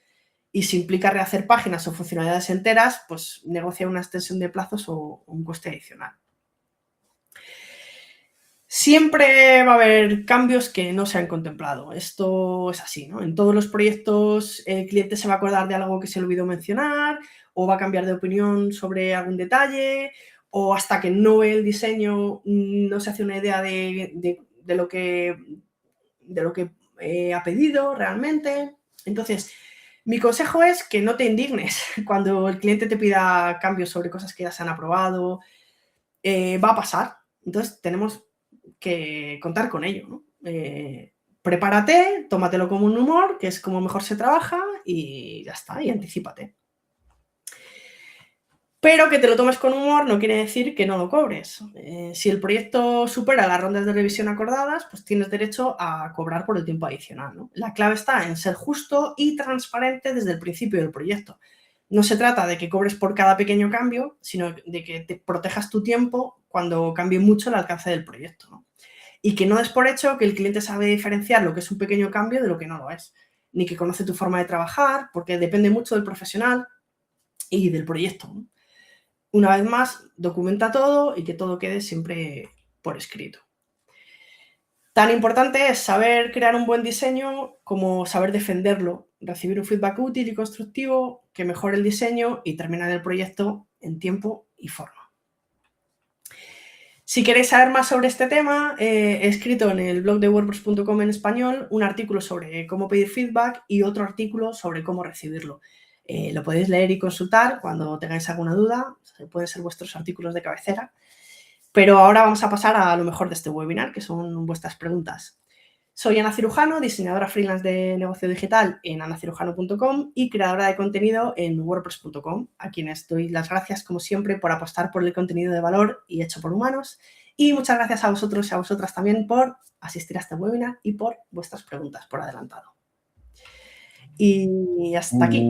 Y si implica rehacer páginas o funcionalidades enteras, pues negocia una extensión de plazos o un coste adicional. Siempre va a haber cambios que no se han contemplado. Esto es así, ¿no? En todos los proyectos el cliente se va a acordar de algo que se le olvidó mencionar, o va a cambiar de opinión sobre algún detalle, o hasta que no ve el diseño no se hace una idea de lo que ha pedido realmente. Entonces, mi consejo es que no te indignes cuando el cliente te pida cambios sobre cosas que ya se han aprobado. Va a pasar. Entonces, tenemos que contar con ello, ¿no? Prepárate, tómatelo como un humor, que es como mejor se trabaja, y ya está, y anticípate. Pero que te lo tomes con humor no quiere decir que no lo cobres. Si el proyecto supera las rondas de revisión acordadas, pues tienes derecho a cobrar por el tiempo adicional, ¿no? La clave está en ser justo y transparente desde el principio del proyecto. No se trata de que cobres por cada pequeño cambio, sino de que te protejas tu tiempo cuando cambie mucho el alcance del proyecto, ¿no? Y que no des por hecho que el cliente sabe diferenciar lo que es un pequeño cambio de lo que no lo es. ni que conoce tu forma de trabajar, porque depende mucho del profesional y del proyecto, ¿no? Una vez más, documenta todo y que todo quede siempre por escrito. Tan importante es saber crear un buen diseño como saber defenderlo, recibir un feedback útil y constructivo que mejore el diseño y terminar el proyecto en tiempo y forma. Si queréis saber más sobre este tema, he escrito en el blog de WordPress.com en español un artículo sobre cómo pedir feedback y otro artículo sobre cómo recibirlo. Lo podéis leer y consultar cuando tengáis alguna duda, pueden ser vuestros artículos de cabecera. Pero ahora vamos a pasar a lo mejor de este webinar, que son vuestras preguntas. Soy Ana Cirujano, diseñadora freelance de negocio digital en anacirujano.com y creadora de contenido en wordpress.com, a quienes doy las gracias, como siempre, por apostar por el contenido de valor y hecho por humanos. Y muchas gracias a vosotros y a vosotras también por asistir a este webinar y por vuestras preguntas por adelantado. Y hasta aquí.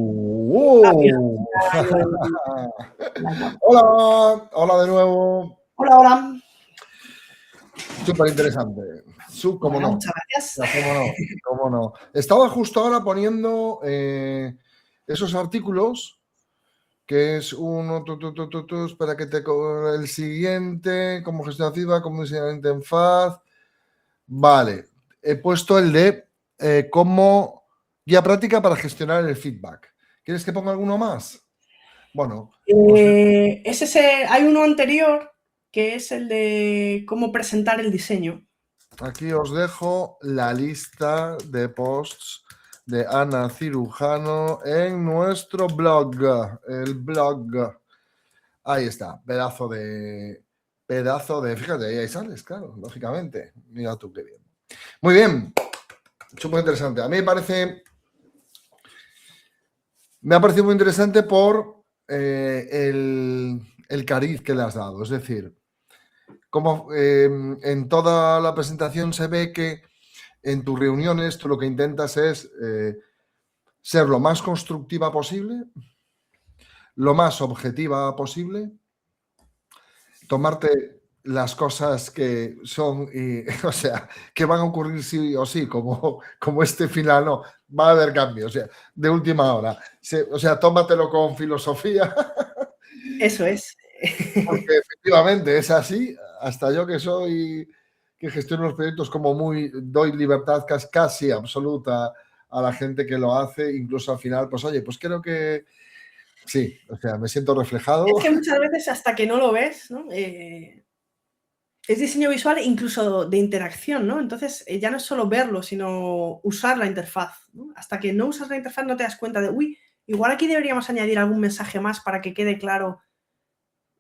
Hola, hola de nuevo. Hola, hola. Súper interesante. ¿Cómo Bueno, no? muchas gracias. ¿Cómo no? Estaba justo ahora poniendo esos artículos, que es uno, espera que el siguiente, cómo gestionar feedback, cómo diseñar interfaz. Vale, he puesto el de cómo guía práctica para gestionar el feedback. ¿Quieres que ponga alguno más? Bueno. Hay uno anterior que es el de cómo presentar el diseño. Aquí os dejo la lista de posts de Ana Cirujano en nuestro blog, el blog. Ahí está, pedazo de, fíjate, ahí sales, claro, lógicamente. Mira tú qué bien. Muy bien, súper interesante. A mí me ha parecido muy interesante por el cariz que le has dado. Es decir, como en toda la presentación se ve que en tus reuniones tú lo que intentas es ser lo más constructiva posible, lo más objetiva posible, tomarte las cosas que son, o sea, que van a ocurrir sí o sí, como este final, no, va a haber cambios, o sea, de última hora. O sea, tómatelo con filosofía. Eso es. Porque efectivamente es así, hasta yo que gestiono los proyectos como doy libertad casi absoluta a la gente que lo hace, incluso al final, pues oye, pues creo que sí, o sea, me siento reflejado. Es que muchas veces hasta que no lo ves, ¿no? Es diseño visual incluso de interacción, ¿no? Entonces ya no es solo verlo, sino usar la interfaz, ¿no? Hasta que no usas la interfaz no te das cuenta de, uy, igual aquí deberíamos añadir algún mensaje más para que quede claro,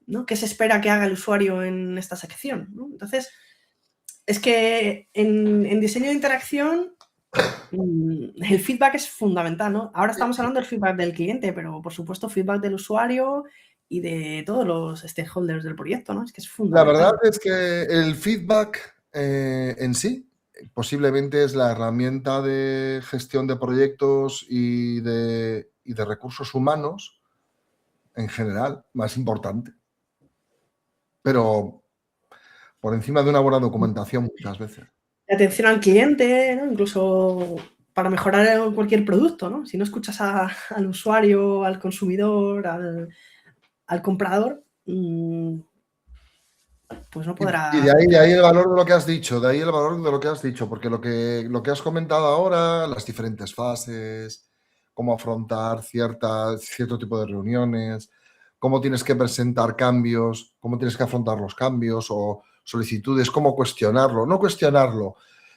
¿no?, qué se espera que haga el usuario en esta sección, ¿no? Entonces, es que en diseño de interacción el feedback es fundamental, ¿no? Ahora estamos hablando del feedback del cliente, pero por supuesto feedback del usuario y de todos los stakeholders del proyecto, ¿no? Es que es fundamental. La verdad es que el feedback en sí posiblemente es la herramienta de gestión de proyectos y de recursos humanos en general más importante. Pero por encima de una buena documentación muchas veces. Atención al cliente, ¿no? Incluso para mejorar cualquier producto, ¿no? Si no escuchas al usuario, al consumidor, al comprador, pues no podrá... Y de ahí el valor de lo que has dicho, porque lo que has comentado ahora, las diferentes fases, cómo afrontar cierto tipo de reuniones, cómo tienes que presentar cambios, cómo tienes que afrontar los cambios o solicitudes, cómo cuestionarlo, no cuestionarlo,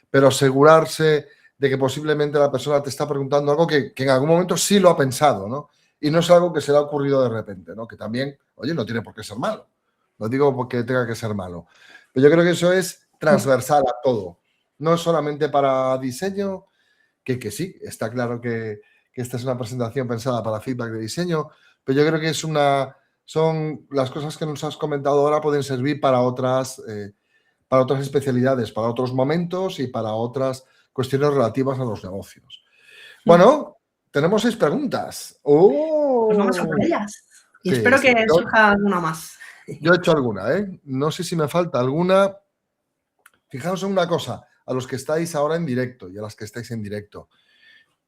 pero asegurarse de que posiblemente la persona te está preguntando algo que en algún momento sí lo ha pensado, ¿no? Y no es algo que se le ha ocurrido de repente, ¿no? Que también, oye, no tiene por qué ser malo. No digo porque tenga que ser malo. Pero yo creo que eso es transversal a todo. No es solamente para diseño, que sí, está claro que esta es una presentación pensada para feedback de diseño, pero yo creo que son las cosas que nos has comentado ahora pueden servir para otras especialidades, para otros momentos y para otras cuestiones relativas a los negocios. Bueno, tenemos 6 preguntas. ¡Oh! Pues vamos a por ellas. Y sí, espero que surja alguna más. Yo he hecho alguna, ¿eh? No sé si me falta alguna. Fijaos en una cosa, a los que estáis ahora en directo y a las que estáis en directo.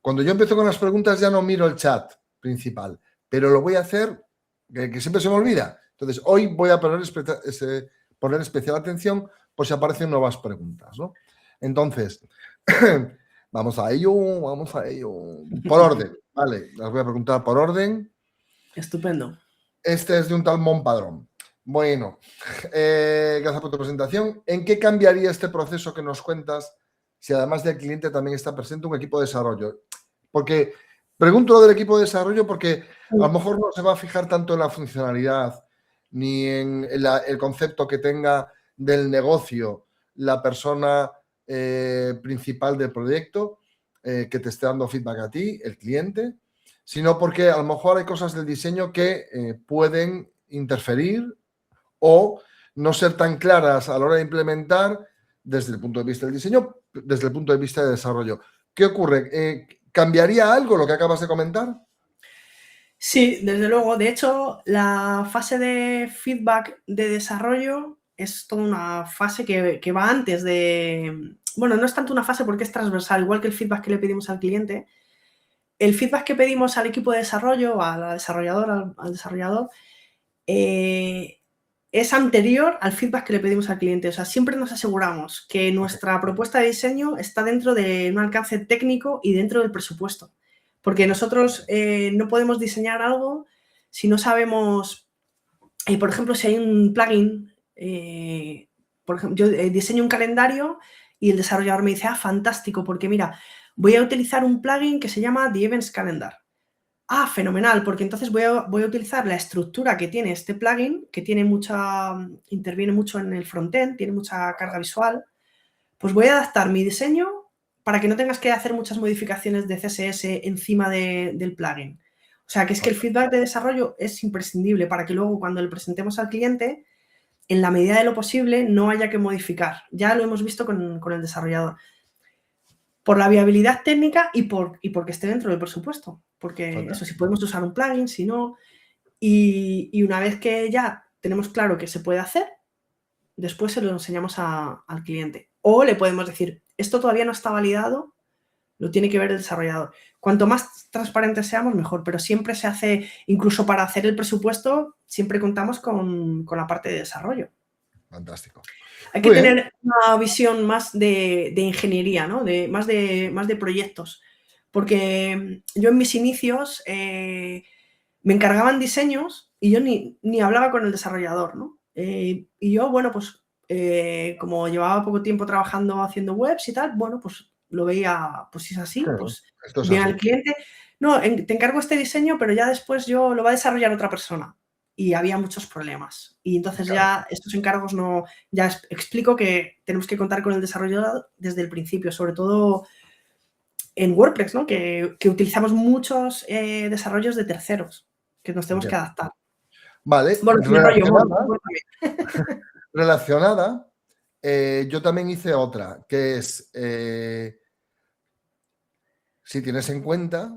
cuando yo empiezo con las preguntas ya no miro el chat principal, pero lo voy a hacer, que siempre se me olvida. Entonces, hoy voy a poner especial atención por si aparecen nuevas preguntas, ¿no? Entonces, vamos a ello. Por orden, vale, las voy a preguntar por orden. Estupendo. Este es de un tal Monpadrón. Bueno, gracias por tu presentación. ¿En qué cambiaría este proceso que nos cuentas si además del cliente también está presente un equipo de desarrollo? Porque pregunto lo del equipo de desarrollo porque a lo mejor no se va a fijar tanto en la funcionalidad ni en el concepto que tenga del negocio la persona principal del proyecto que te esté dando feedback a ti, el cliente, sino porque a lo mejor hay cosas del diseño que pueden interferir o no ser tan claras a la hora de implementar desde el punto de vista del diseño, desde el punto de vista de desarrollo. ¿Qué ocurre? ¿Cambiaría algo lo que acabas de comentar? Sí, desde luego. De hecho, la fase de feedback de desarrollo es toda una fase que va antes de... Bueno, no es tanto una fase porque es transversal, igual que el feedback que le pedimos al cliente. El feedback que pedimos al equipo de desarrollo, a la desarrolladora, al desarrollador, es anterior al feedback que le pedimos al cliente. O sea, siempre nos aseguramos que nuestra propuesta de diseño está dentro de un alcance técnico y dentro del presupuesto. Porque nosotros no podemos diseñar algo si no sabemos, por ejemplo, si hay un plugin, por ejemplo, yo diseño un calendario y el desarrollador me dice, fantástico, porque mira, voy a utilizar un plugin que se llama The Events Calendar. Fenomenal, porque entonces voy a utilizar la estructura que tiene este plugin, que tiene interviene mucho en el frontend, tiene mucha carga visual, pues voy a adaptar mi diseño para que no tengas que hacer muchas modificaciones de CSS encima del plugin. O sea, que es que el feedback de desarrollo es imprescindible para que luego cuando le presentemos al cliente, en la medida de lo posible, no haya que modificar. Ya lo hemos visto con el desarrollador. Por la viabilidad técnica y porque esté dentro del presupuesto. Porque eso, si podemos usar un plugin, si no. Y una vez que ya tenemos claro que se puede hacer, después se lo enseñamos al cliente. O le podemos decir, esto todavía no está validado, lo tiene que ver el desarrollador. Cuanto más transparentes seamos, mejor. Pero siempre se hace, incluso para hacer el presupuesto, siempre contamos con la parte de desarrollo. Fantástico. Hay que tener una visión más de ingeniería, ¿no? Más de proyectos. Porque yo en mis inicios me encargaban diseños y yo ni hablaba con el desarrollador, ¿no? Y yo, bueno, pues como llevaba poco tiempo trabajando haciendo webs y tal, bueno, pues lo veía, pues si es así, Claro, pues esto es bien así. al cliente. No, te encargo este diseño, pero ya después lo va a desarrollar otra persona. Y había muchos problemas. Y entonces ya estos encargos no... Ya explico que tenemos que contar con el desarrollador desde el principio, sobre todo en WordPress, ¿no? Que utilizamos muchos desarrollos de terceros que nos tenemos que adaptar. Vale, Bueno, relacionada, yo también hice otra, que es si tienes en cuenta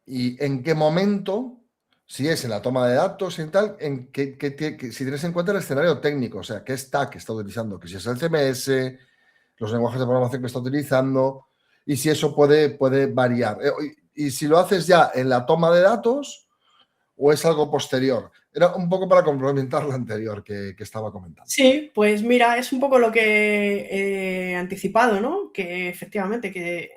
y en qué momento, si es en la toma de datos y tal, si tienes en cuenta el escenario técnico, o sea, qué stack está utilizando, que si es el CMS, los lenguajes de programación que está utilizando, y si eso puede variar. Y si lo haces ya en la toma de datos o es algo posterior. Era un poco para complementar lo anterior que estaba comentando. Sí, pues mira, es un poco lo que he anticipado, ¿no? Que efectivamente, que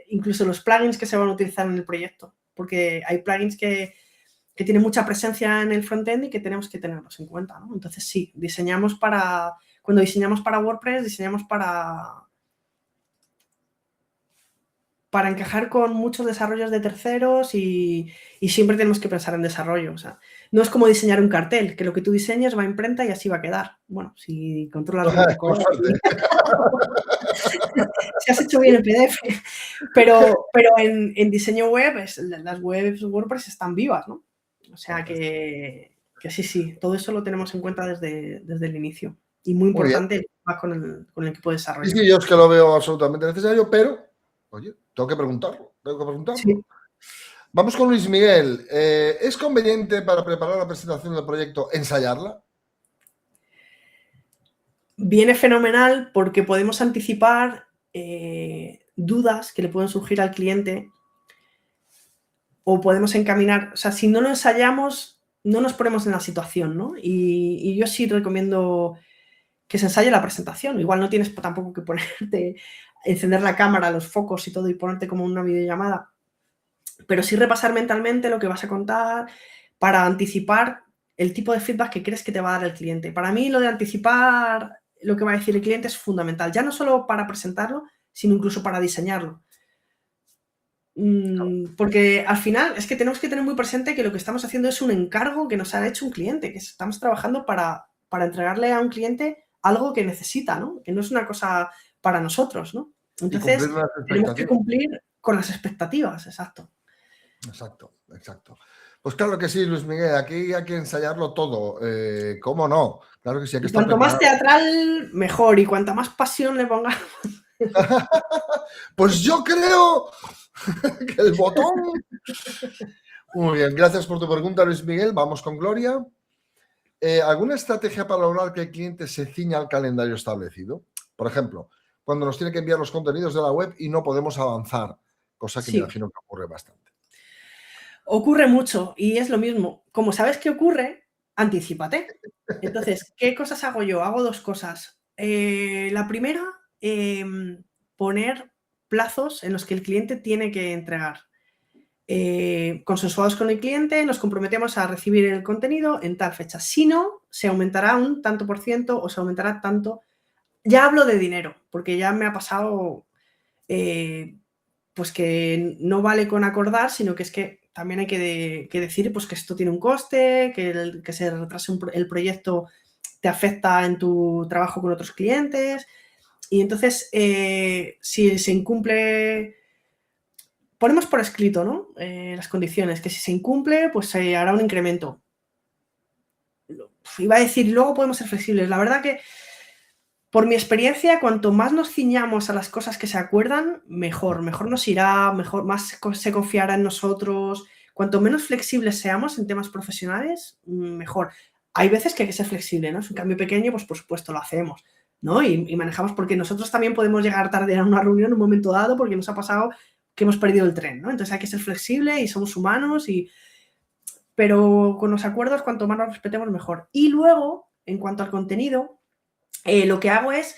incluso los plugins que se van a utilizar en el proyecto, porque hay plugins que tienen mucha presencia en el frontend y que tenemos que tenerlos en cuenta, ¿no? Entonces sí, cuando diseñamos para WordPress, diseñamos para encajar con muchos desarrollos de terceros y siempre tenemos que pensar en desarrollo. O sea, no es como diseñar un cartel, que lo que tú diseñes va a imprenta y así va a quedar. Bueno, si controlas bien el color, si has hecho bien el PDF. Pero en diseño web, las webs WordPress están vivas, ¿no? O sea que sí, todo eso lo tenemos en cuenta desde el inicio. Y muy importante más con el equipo de desarrollo. Sí, yo es que lo veo absolutamente necesario, pero, oye, tengo que preguntarlo. Sí. Vamos con Luis Miguel. ¿Es conveniente para preparar la presentación del proyecto ensayarla? Viene fenomenal porque podemos anticipar dudas que le pueden surgir al cliente o podemos encaminar, o sea, si no lo ensayamos, no nos ponemos en la situación, ¿no? Y yo sí recomiendo que se ensaye la presentación. Igual no tienes tampoco que ponerte, encender la cámara, los focos y todo y ponerte como una videollamada, pero sí repasar mentalmente lo que vas a contar para anticipar el tipo de feedback que crees que te va a dar el cliente. Para mí lo de anticipar lo que va a decir el cliente es fundamental, ya no solo para presentarlo, sino incluso para diseñarlo. Porque al final es que tenemos que tener muy presente que lo que estamos haciendo es un encargo que nos ha hecho un cliente, que estamos trabajando para entregarle a un cliente algo que necesita, ¿no? Que no es una cosa para nosotros, ¿no? Entonces, tenemos que cumplir con las expectativas, exacto. Exacto, exacto. Pues claro que sí, Luis Miguel, aquí hay que ensayarlo todo. ¿Cómo no? Claro que sí, hay que estar Cuanto más teatral, mejor. Y cuanta más pasión le pongamos. Pues yo creo que el botón. Muy bien, gracias por tu pregunta, Luis Miguel. Vamos con Gloria. ¿Alguna estrategia para lograr que el cliente se ciña al calendario establecido? Por ejemplo, cuando nos tiene que enviar los contenidos de la web y no podemos avanzar, cosa que me imagino que ocurre bastante. Ocurre mucho y es lo mismo. Como sabes qué ocurre, anticípate. Entonces, ¿qué cosas hago yo? Hago dos cosas. La primera, poner plazos en los que el cliente tiene que entregar. Consensuados con el cliente, nos comprometemos a recibir el contenido en tal fecha. Si no, se aumentará un tanto por ciento o se aumentará tanto. Ya hablo de dinero, porque ya me ha pasado pues que no vale con acordar, sino que es que también hay que decir pues que esto tiene un coste, que se retrase el proyecto te afecta en tu trabajo con otros clientes. Y entonces, si se incumple, ponemos por escrito, ¿no? Las condiciones, que si se incumple, pues se hará un incremento. Iba a decir, luego podemos ser flexibles. La verdad que, por mi experiencia, cuanto más nos ciñamos a las cosas que se acuerdan, mejor nos irá, más se confiará en nosotros. Cuanto menos flexibles seamos en temas profesionales, mejor. Hay veces que hay que ser flexible, ¿no? Es un cambio pequeño, pues por supuesto lo hacemos, ¿no? Y manejamos, porque nosotros también podemos llegar tarde a una reunión en un momento dado porque nos ha pasado que hemos perdido el tren, ¿no? Entonces hay que ser flexible y somos humanos, pero con los acuerdos, cuanto más nos respetemos, mejor. Y luego, en cuanto al contenido, lo que hago es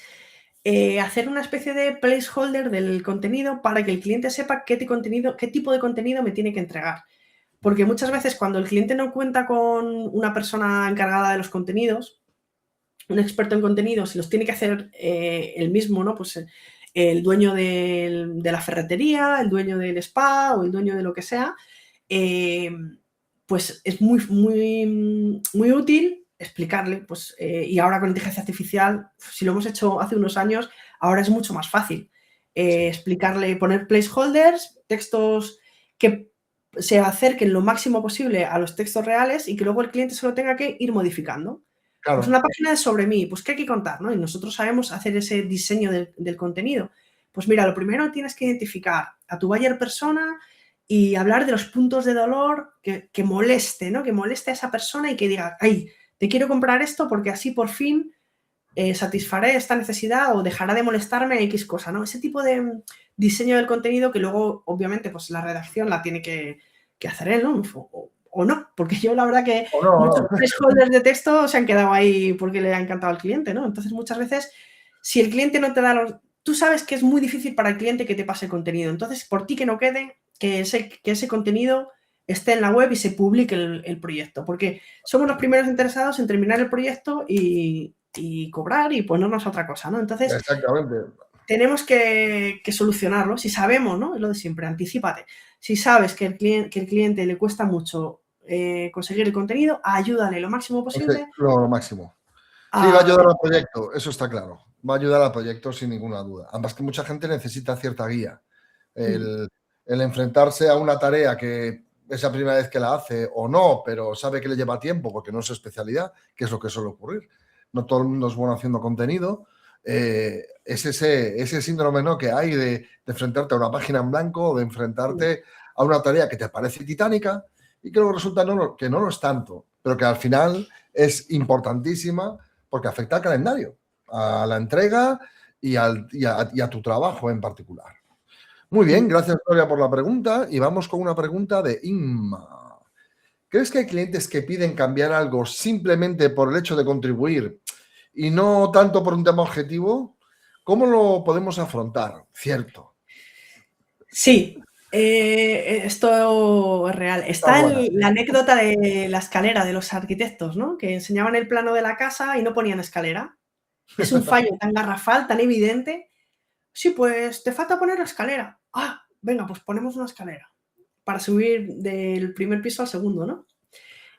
hacer una especie de placeholder del contenido para que el cliente sepa qué tipo de contenido me tiene que entregar. Porque muchas veces cuando el cliente no cuenta con una persona encargada de los contenidos, un experto en contenidos, y los tiene que hacer él mismo, ¿no? Pues el dueño de la ferretería, el dueño del spa o el dueño de lo que sea, pues es muy útil explicarle, pues, y ahora con inteligencia artificial, si lo hemos hecho hace unos años, ahora es mucho más fácil explicarle, poner placeholders, textos que se acerquen lo máximo posible a los textos reales y que luego el cliente solo tenga que ir modificando. Claro. Pues una página es sobre mí, pues ¿qué hay que contar? ¿No? Y nosotros sabemos hacer ese diseño del contenido. Pues mira, lo primero tienes que identificar a tu buyer persona y hablar de los puntos de dolor que moleste, ¿no? Que moleste a esa persona y que diga, ay, te quiero comprar esto porque así por fin satisfaré esta necesidad o dejará de molestarme X cosa, ¿no? Ese tipo de diseño del contenido que luego, obviamente, pues la redacción la tiene que hacer él, ¿no? O no, porque yo la verdad que muchos placeholders de texto se han quedado ahí porque le ha encantado al cliente, ¿no? Entonces, muchas veces, si el cliente no te da tú sabes que es muy difícil para el cliente que te pase contenido. Entonces, por ti que no quede, que ese contenido esté en la web y se publique el proyecto, porque somos los primeros interesados en terminar el proyecto y cobrar y ponernos a otra cosa, ¿no? Entonces, exactamente, tenemos que solucionarlo. Si sabemos, ¿no? Es lo de siempre, anticípate. Si sabes que el cliente le cuesta mucho conseguir el contenido, ayúdale lo máximo posible. Lo máximo. Sí, va a ayudar al proyecto, eso está claro. Va a ayudar al proyecto sin ninguna duda. Además que mucha gente necesita cierta guía. El enfrentarse a una tarea que es la primera vez que la hace o no, pero sabe que le lleva tiempo porque no es su especialidad, que es lo que suele ocurrir. No todo el mundo es bueno haciendo contenido. Es ese síndrome, ¿no?, que hay de enfrentarte a una página en blanco o de enfrentarte a una tarea que te parece titánica y que luego resulta que no lo es tanto, pero que al final es importantísima porque afecta al calendario, a la entrega y a tu trabajo en particular. Muy bien, gracias Gloria por la pregunta y vamos con una pregunta de Inma. ¿Crees que hay clientes que piden cambiar algo simplemente por el hecho de contribuir y no tanto por un tema objetivo? ¿Cómo lo podemos afrontar? Cierto. Sí, esto es real. Está la anécdota de la escalera de los arquitectos, ¿no? Que enseñaban el plano de la casa y no ponían escalera. Es un fallo tan garrafal, tan evidente. Sí, pues te falta poner la escalera. Ah, venga, pues ponemos una escalera para subir del primer piso al segundo, ¿no?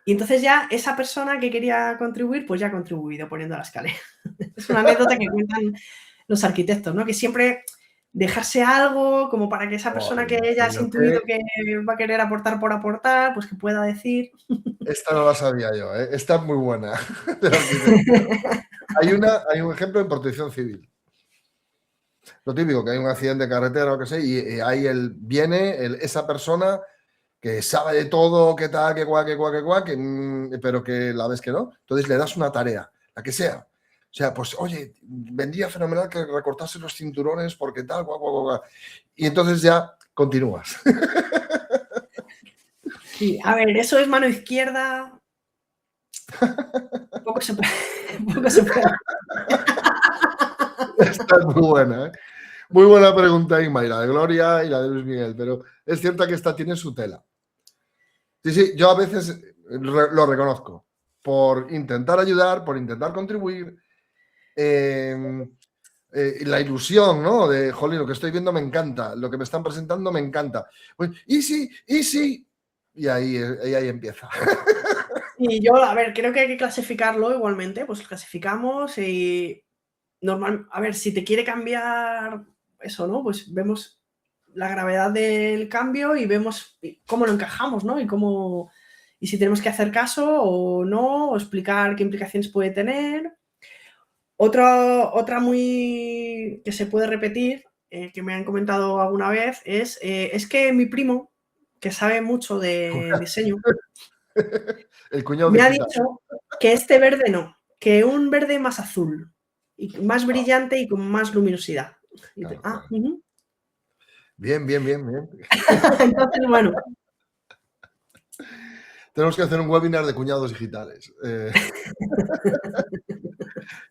Y entonces ya esa persona que quería contribuir, pues ya ha contribuido poniendo la escalera. Es una anécdota que cuentan los arquitectos, ¿no? Que siempre dejarse algo como para que esa persona que ya has intuido que va a querer aportar por aportar, pues que pueda decir. Esta no la sabía yo, ¿eh? Esta es muy buena. Hay un ejemplo en Protección Civil. Lo típico, que hay un accidente de carretera o que sé, y ahí viene esa persona que sabe de todo, que tal, que cual, pero que la ves que no. Entonces le das una tarea, la que sea. O sea, pues, oye, vendría fenomenal que recortase los cinturones porque tal, guau. Y entonces ya continúas. Sí, a ver, eso es mano izquierda. Poco se puede. Esta es muy buena, ¿eh? Muy buena pregunta, Inma, y la de Gloria y la de Luis Miguel, pero es cierto que esta tiene su tela. Sí, yo a veces lo reconozco, por intentar ayudar, por intentar contribuir, la ilusión, ¿no? De, jolín, lo que estoy viendo me encanta, lo que me están presentando me encanta. Pues, y sí, y ahí empieza. Y yo, a ver, creo que hay que clasificarlo igualmente, pues clasificamos y normal, a ver, si te quiere cambiar eso, ¿no? Pues vemos la gravedad del cambio y vemos cómo lo encajamos, ¿no? Y si tenemos que hacer caso o no, o explicar qué implicaciones puede tener. Otra muy que se puede repetir, que me han comentado alguna vez, es que mi primo, que sabe mucho de diseño, El cuñado me ha digital. dicho que este verde no, que un verde más azul, y más brillante y con más luminosidad. Claro. Bien. Entonces, bueno. Tenemos que hacer un webinar de cuñados digitales.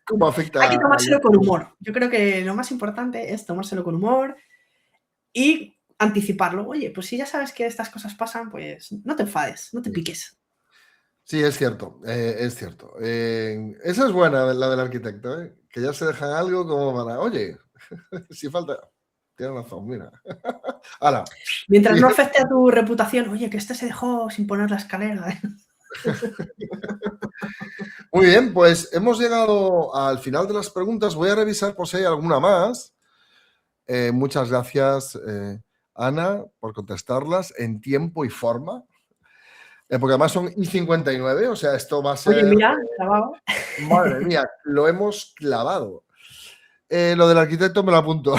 ¿Cómo afecta? Hay que tomárselo con humor. Yo creo que lo más importante es tomárselo con humor y anticiparlo. Oye, pues si ya sabes que estas cosas pasan, pues no te enfades, no te piques. Sí, es cierto, es cierto. Esa es buena, la del arquitecto, ¿eh? Que ya se dejan algo como para, oye, si falta... Tienes razón, mira. ¡Hala! Mientras no afecte a tu reputación, oye, que este se dejó sin poner la escalera. Muy bien, pues hemos llegado al final de las preguntas. Voy a revisar por si hay alguna más. Muchas gracias, Ana, por contestarlas en tiempo y forma. Porque además son I59, o sea, esto va a ser... Oye, mira, clavado. Madre mía, lo hemos clavado. Lo del arquitecto me lo apunto.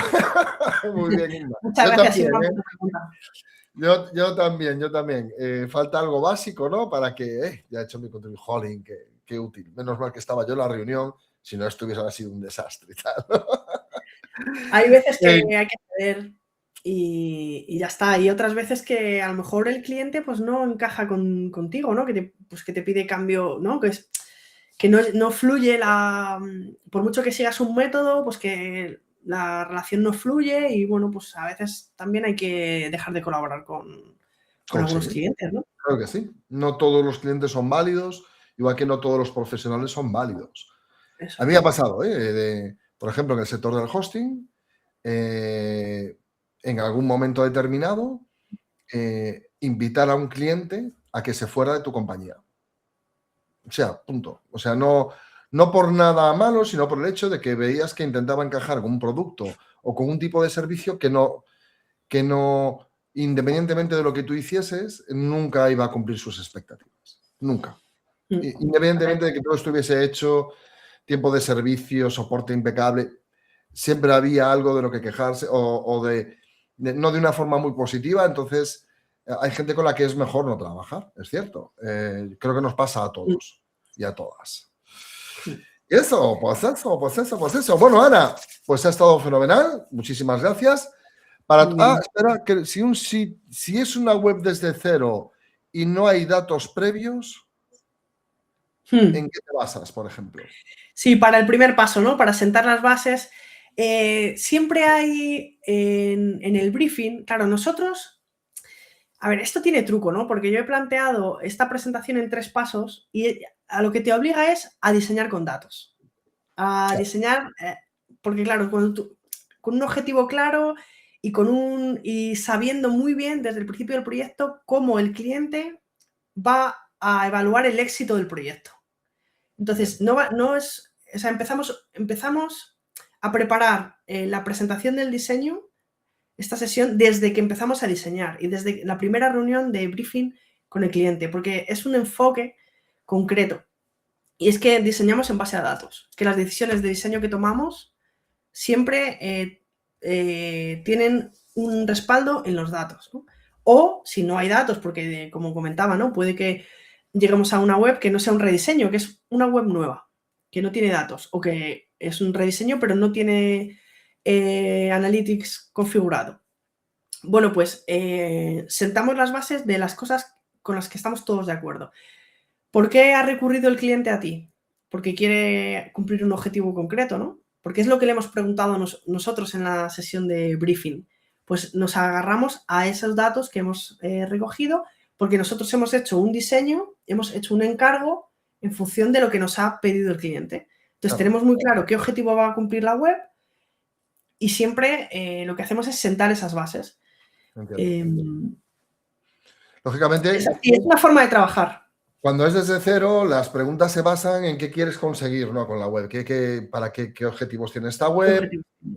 Muy bien, Inma. Muchas gracias, Inma, por tu pregunta. Yo también. Falta algo básico, ¿no? Para que, ya he hecho mi contribución. Jolín, qué útil. Menos mal que estaba yo en la reunión, si no esto hubiese sido un desastre y tal. Hay veces que hay que ceder y ya está. Y otras veces que a lo mejor el cliente pues no encaja contigo, ¿no? Que te pide cambio, ¿no? Que no fluye por mucho que sigas un método, pues que la relación no fluye y bueno, pues a veces también hay que dejar de colaborar con algunos clientes, ¿no? Claro que sí. No todos los clientes son válidos, igual que no todos los profesionales son válidos. Eso. A mí me ha pasado, por ejemplo, en el sector del hosting, en algún momento determinado, invitar a un cliente a que se fuera de tu compañía. O sea, punto. O sea, no por nada malo, sino por el hecho de que veías que intentaba encajar con un producto o con un tipo de servicio que no, independientemente de lo que tú hicieses, nunca iba a cumplir sus expectativas. Nunca. Independientemente de que todo estuviese hecho, tiempo de servicio, soporte impecable, siempre había algo de lo que quejarse o no de una forma muy positiva. Entonces, hay gente con la que es mejor no trabajar, es cierto. Creo que nos pasa a todos y a todas. Y eso. Bueno, Ana, pues ha estado fenomenal. Muchísimas gracias. Espera, que si es una web desde cero y no hay datos previos, ¿en qué te basas, por ejemplo? Sí, para el primer paso, ¿no? Para sentar las bases. Siempre hay en el briefing, claro, nosotros, a ver, esto tiene truco, ¿no? Porque yo he planteado esta presentación en 3 pasos y a lo que te obliga es a diseñar con datos. A diseñar, porque claro, con un objetivo claro y sabiendo muy bien desde el principio del proyecto cómo el cliente va a evaluar el éxito del proyecto. Entonces, o sea, empezamos a preparar la presentación del diseño, esta sesión, desde que empezamos a diseñar y desde la primera reunión de briefing con el cliente, porque es un enfoque concreto. Y es que diseñamos en base a datos, que las decisiones de diseño que tomamos siempre tienen un respaldo en los datos, ¿no? O si no hay datos, porque como comentaba, ¿no? Puede que lleguemos a una web que no sea un rediseño, que es una web nueva, que no tiene datos, o que es un rediseño pero no tiene Analytics configurado. Bueno, pues sentamos las bases de las cosas con las que estamos todos de acuerdo. ¿Por qué ha recurrido el cliente a ti? Porque quiere cumplir un objetivo concreto, ¿no? Porque es lo que le hemos preguntado nosotros en la sesión de briefing. Pues nos agarramos a esos datos que hemos recogido porque nosotros hemos hecho un diseño, hemos hecho un encargo en función de lo que nos ha pedido el cliente. Entonces tenemos muy claro qué objetivo va a cumplir la web y siempre lo que hacemos es sentar esas bases. Lógicamente, es una forma de trabajar. Cuando es desde cero, las preguntas se basan en qué quieres conseguir, ¿no? Con la web. ¿Qué objetivos tiene esta web?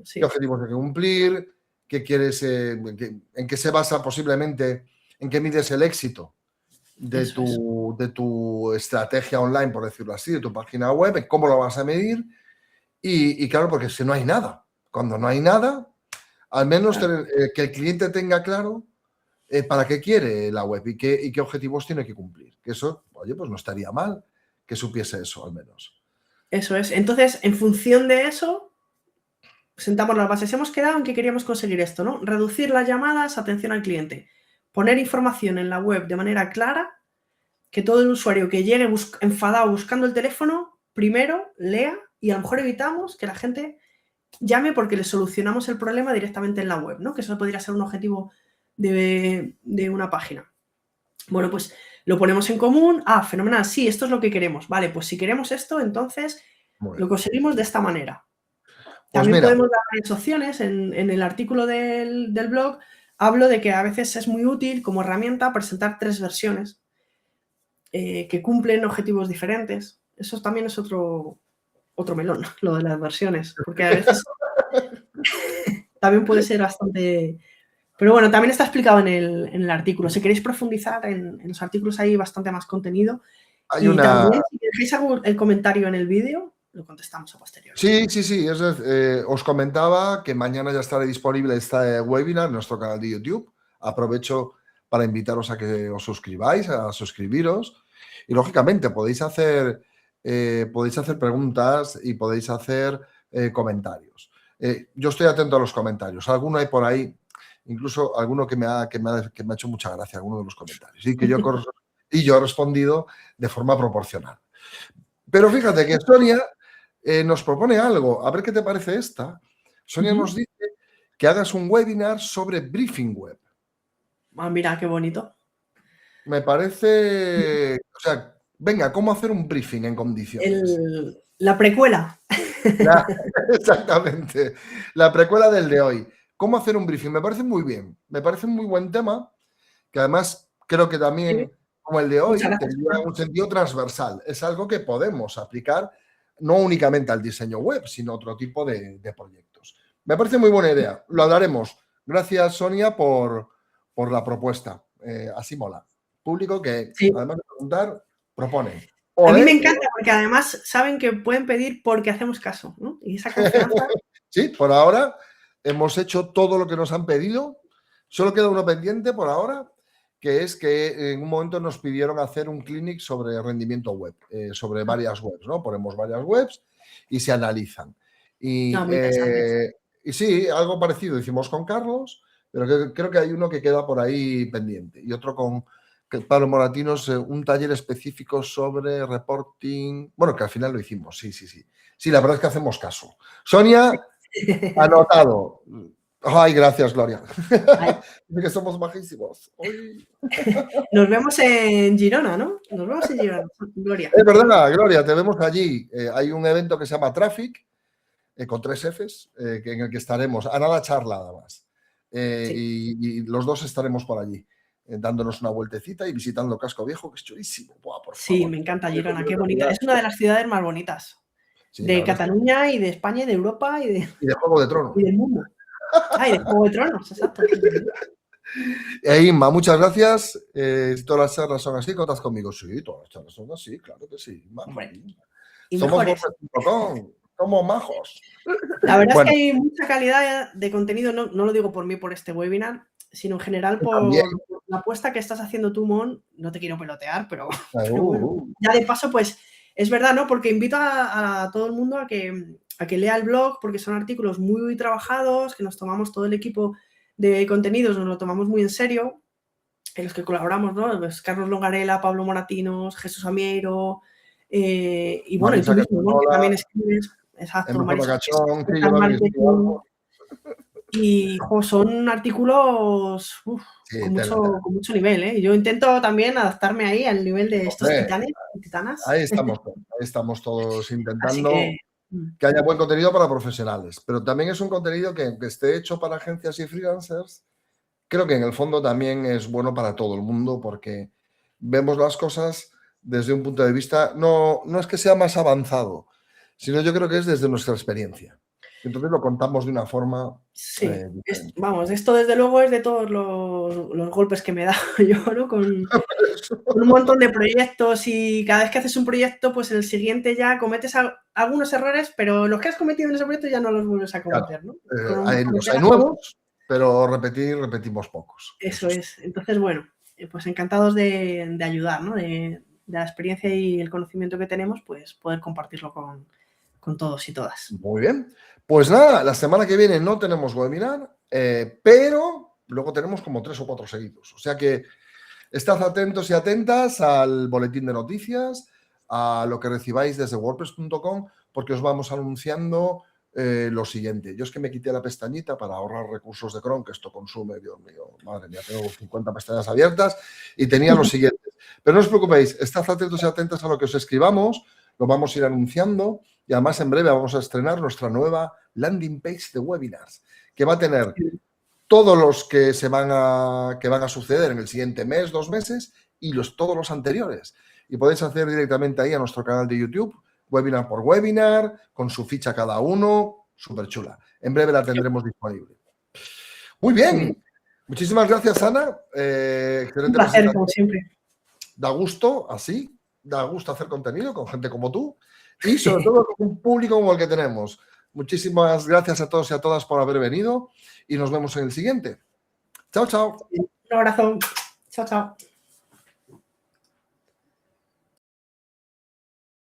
Sí. ¿Qué objetivos hay que cumplir? ¿Qué quieres? ¿En qué se basa posiblemente? ¿En qué mides el éxito de tu estrategia online, por decirlo así, de tu página web? ¿En cómo lo vas a medir? Y claro, porque si no hay nada. Cuando no hay nada, al menos que el cliente tenga claro para qué quiere la web y qué objetivos tiene que cumplir. Que eso, oye, pues no estaría mal que supiese eso al menos. Eso es. Entonces, en función de eso, sentamos las bases. Hemos quedado en que queríamos conseguir esto, ¿no? Reducir las llamadas, atención al cliente. Poner información en la web de manera clara, que todo el usuario que llegue enfadado buscando el teléfono, primero lea y a lo mejor evitamos que la gente llame porque le solucionamos el problema directamente en la web, ¿no? Que eso podría ser un objetivo de una página. Bueno, pues lo ponemos en común. Ah, fenomenal, sí, esto es lo que queremos. Vale, pues si queremos esto, entonces lo conseguimos de esta manera. Pues también podemos dar varias opciones. En el artículo del blog hablo de que a veces es muy útil como herramienta presentar 3 versiones que cumplen objetivos diferentes. Eso también es otro melón, lo de las versiones, porque a veces también puede ser bastante... Pero bueno, también está explicado en el artículo. Si queréis profundizar en los artículos hay bastante más contenido. También, si dejéis el comentario en el vídeo, lo contestamos a posteriori. Sí. Os comentaba que mañana ya estará disponible este webinar en nuestro canal de YouTube. Aprovecho para invitaros a que os suscribáis, a suscribiros. Y lógicamente podéis hacer preguntas y podéis hacer comentarios. Yo estoy atento a los comentarios. Alguno hay por ahí, incluso alguno que me ha hecho mucha gracia, alguno de los comentarios. Y yo he respondido de forma proporcional. Pero fíjate que Sonia nos propone algo. A ver qué te parece esta. Sonia nos dice que hagas un webinar sobre briefing web. Ah, mira, qué bonito. Me parece... O sea, venga, ¿cómo hacer un briefing en condiciones? La precuela. Exactamente. La precuela del de hoy. ¿Cómo hacer un briefing? Me parece muy bien. Me parece un muy buen tema, que además creo que también, como el de hoy, tendría un sentido transversal. Es algo que podemos aplicar no únicamente al diseño web, sino a otro tipo de proyectos. Me parece muy buena idea. Lo hablaremos. Gracias, Sonia, por la propuesta. Así mola. Público que, además de preguntar, propone. A mí me encanta porque además saben que pueden pedir porque hacemos caso, ¿no? Y esa confianza... Sí, por ahora hemos hecho todo lo que nos han pedido. Solo queda uno pendiente por ahora, que es que en un momento nos pidieron hacer un clinic sobre rendimiento web, sobre varias webs, ¿no? Ponemos varias webs y se analizan. Y sí, algo parecido hicimos con Carlos, pero creo que hay uno que queda por ahí pendiente. Y otro con Pablo Moratinos, un taller específico sobre reporting. Bueno, que al final lo hicimos, sí. Sí, la verdad es que hacemos caso. Sonia, anotado. Ay, gracias, Gloria. Dice que somos majísimos. Uy. Nos vemos en Girona, ¿no? Nos vemos en Girona, Gloria. Es verdad, Gloria, te vemos allí. Hay un evento que se llama Traffic, con 3 Fs, en el que estaremos, a nada charla además. Sí. Y los dos estaremos por allí, dándonos una vueltecita y visitando Casco Viejo, que es chulísimo. Buah, por sí, favor. Me encanta Girona, qué bonita. Es una de las ciudades más bonitas. Sí, de Cataluña y de España y de Europa y de Juego de Tronos. Y del mundo. Y de Juego de Tronos, exacto. Inma, muchas gracias. Todas las charlas son así, ¿contas conmigo? Sí, todas las charlas son así, claro que sí. Somos WordPress.com, somos majos. La verdad es que hay mucha calidad de contenido, no lo digo por mí, por este webinar, sino en general por la apuesta que estás haciendo tú, Mon. No te quiero pelotear, pero bueno, ya de paso, pues es verdad, ¿no? Porque invito a todo el mundo a que lea el blog, porque son artículos muy trabajados, que nos tomamos todo el equipo de contenidos, nos lo tomamos muy en serio, en los que colaboramos, ¿no? Pues Carlos Longarela, Pablo Moratinos, Jesús Amiero, y bueno, y tú mismo, ¿no? Que también escribes. Exacto, y son artículos con mucho nivel, ¿eh? Yo intento también adaptarme ahí al nivel de estos titanes y titanas. Ahí estamos todos intentando que haya buen contenido para profesionales, pero también es un contenido que esté hecho para agencias y freelancers, creo que en el fondo también es bueno para todo el mundo, porque vemos las cosas desde un punto de vista, no es que sea más avanzado, sino yo creo que es desde nuestra experiencia. Entonces lo contamos de una forma... Sí, vamos, esto desde luego es de todos los golpes que me he dado yo, ¿no? Con un montón de proyectos, y cada vez que haces un proyecto, pues en el siguiente ya cometes algunos errores, pero los que has cometido en ese proyecto ya no los vuelves a cometer, ¿no? Hay nuevos, pero repetimos pocos. Eso es. Entonces, bueno, pues encantados de ayudar, ¿no? De la experiencia y el conocimiento que tenemos, pues poder compartirlo con todos y todas. Muy bien. Pues nada, la semana que viene no tenemos webinar, pero luego tenemos como 3 o 4 seguidos. O sea que estad atentos y atentas al boletín de noticias, a lo que recibáis desde WordPress.com, porque os vamos anunciando lo siguiente. Yo es que me quité la pestañita para ahorrar recursos de Chrome, que esto consume, Dios mío, madre mía, tengo 50 pestañas abiertas y tenía lo siguiente. Pero no os preocupéis, estad atentos y atentas a lo que os escribamos, lo vamos a ir anunciando, y además en breve vamos a estrenar nuestra nueva landing page de webinars, que va a tener todos los que van a suceder en el siguiente mes, 2 meses, y todos los anteriores. Y podéis acceder directamente ahí a nuestro canal de YouTube, webinar por webinar, con su ficha cada uno, súper chula. En breve la tendremos disponible. Muy bien. Muchísimas gracias, Ana. Excelente. Un placer, como siempre. Da gusto, así, da gusto hacer contenido con gente como tú y sobre todo con un público como el que tenemos. Muchísimas gracias a todos y a todas por haber venido y nos vemos en el siguiente. Chao, chao. Un abrazo. Chao, chao.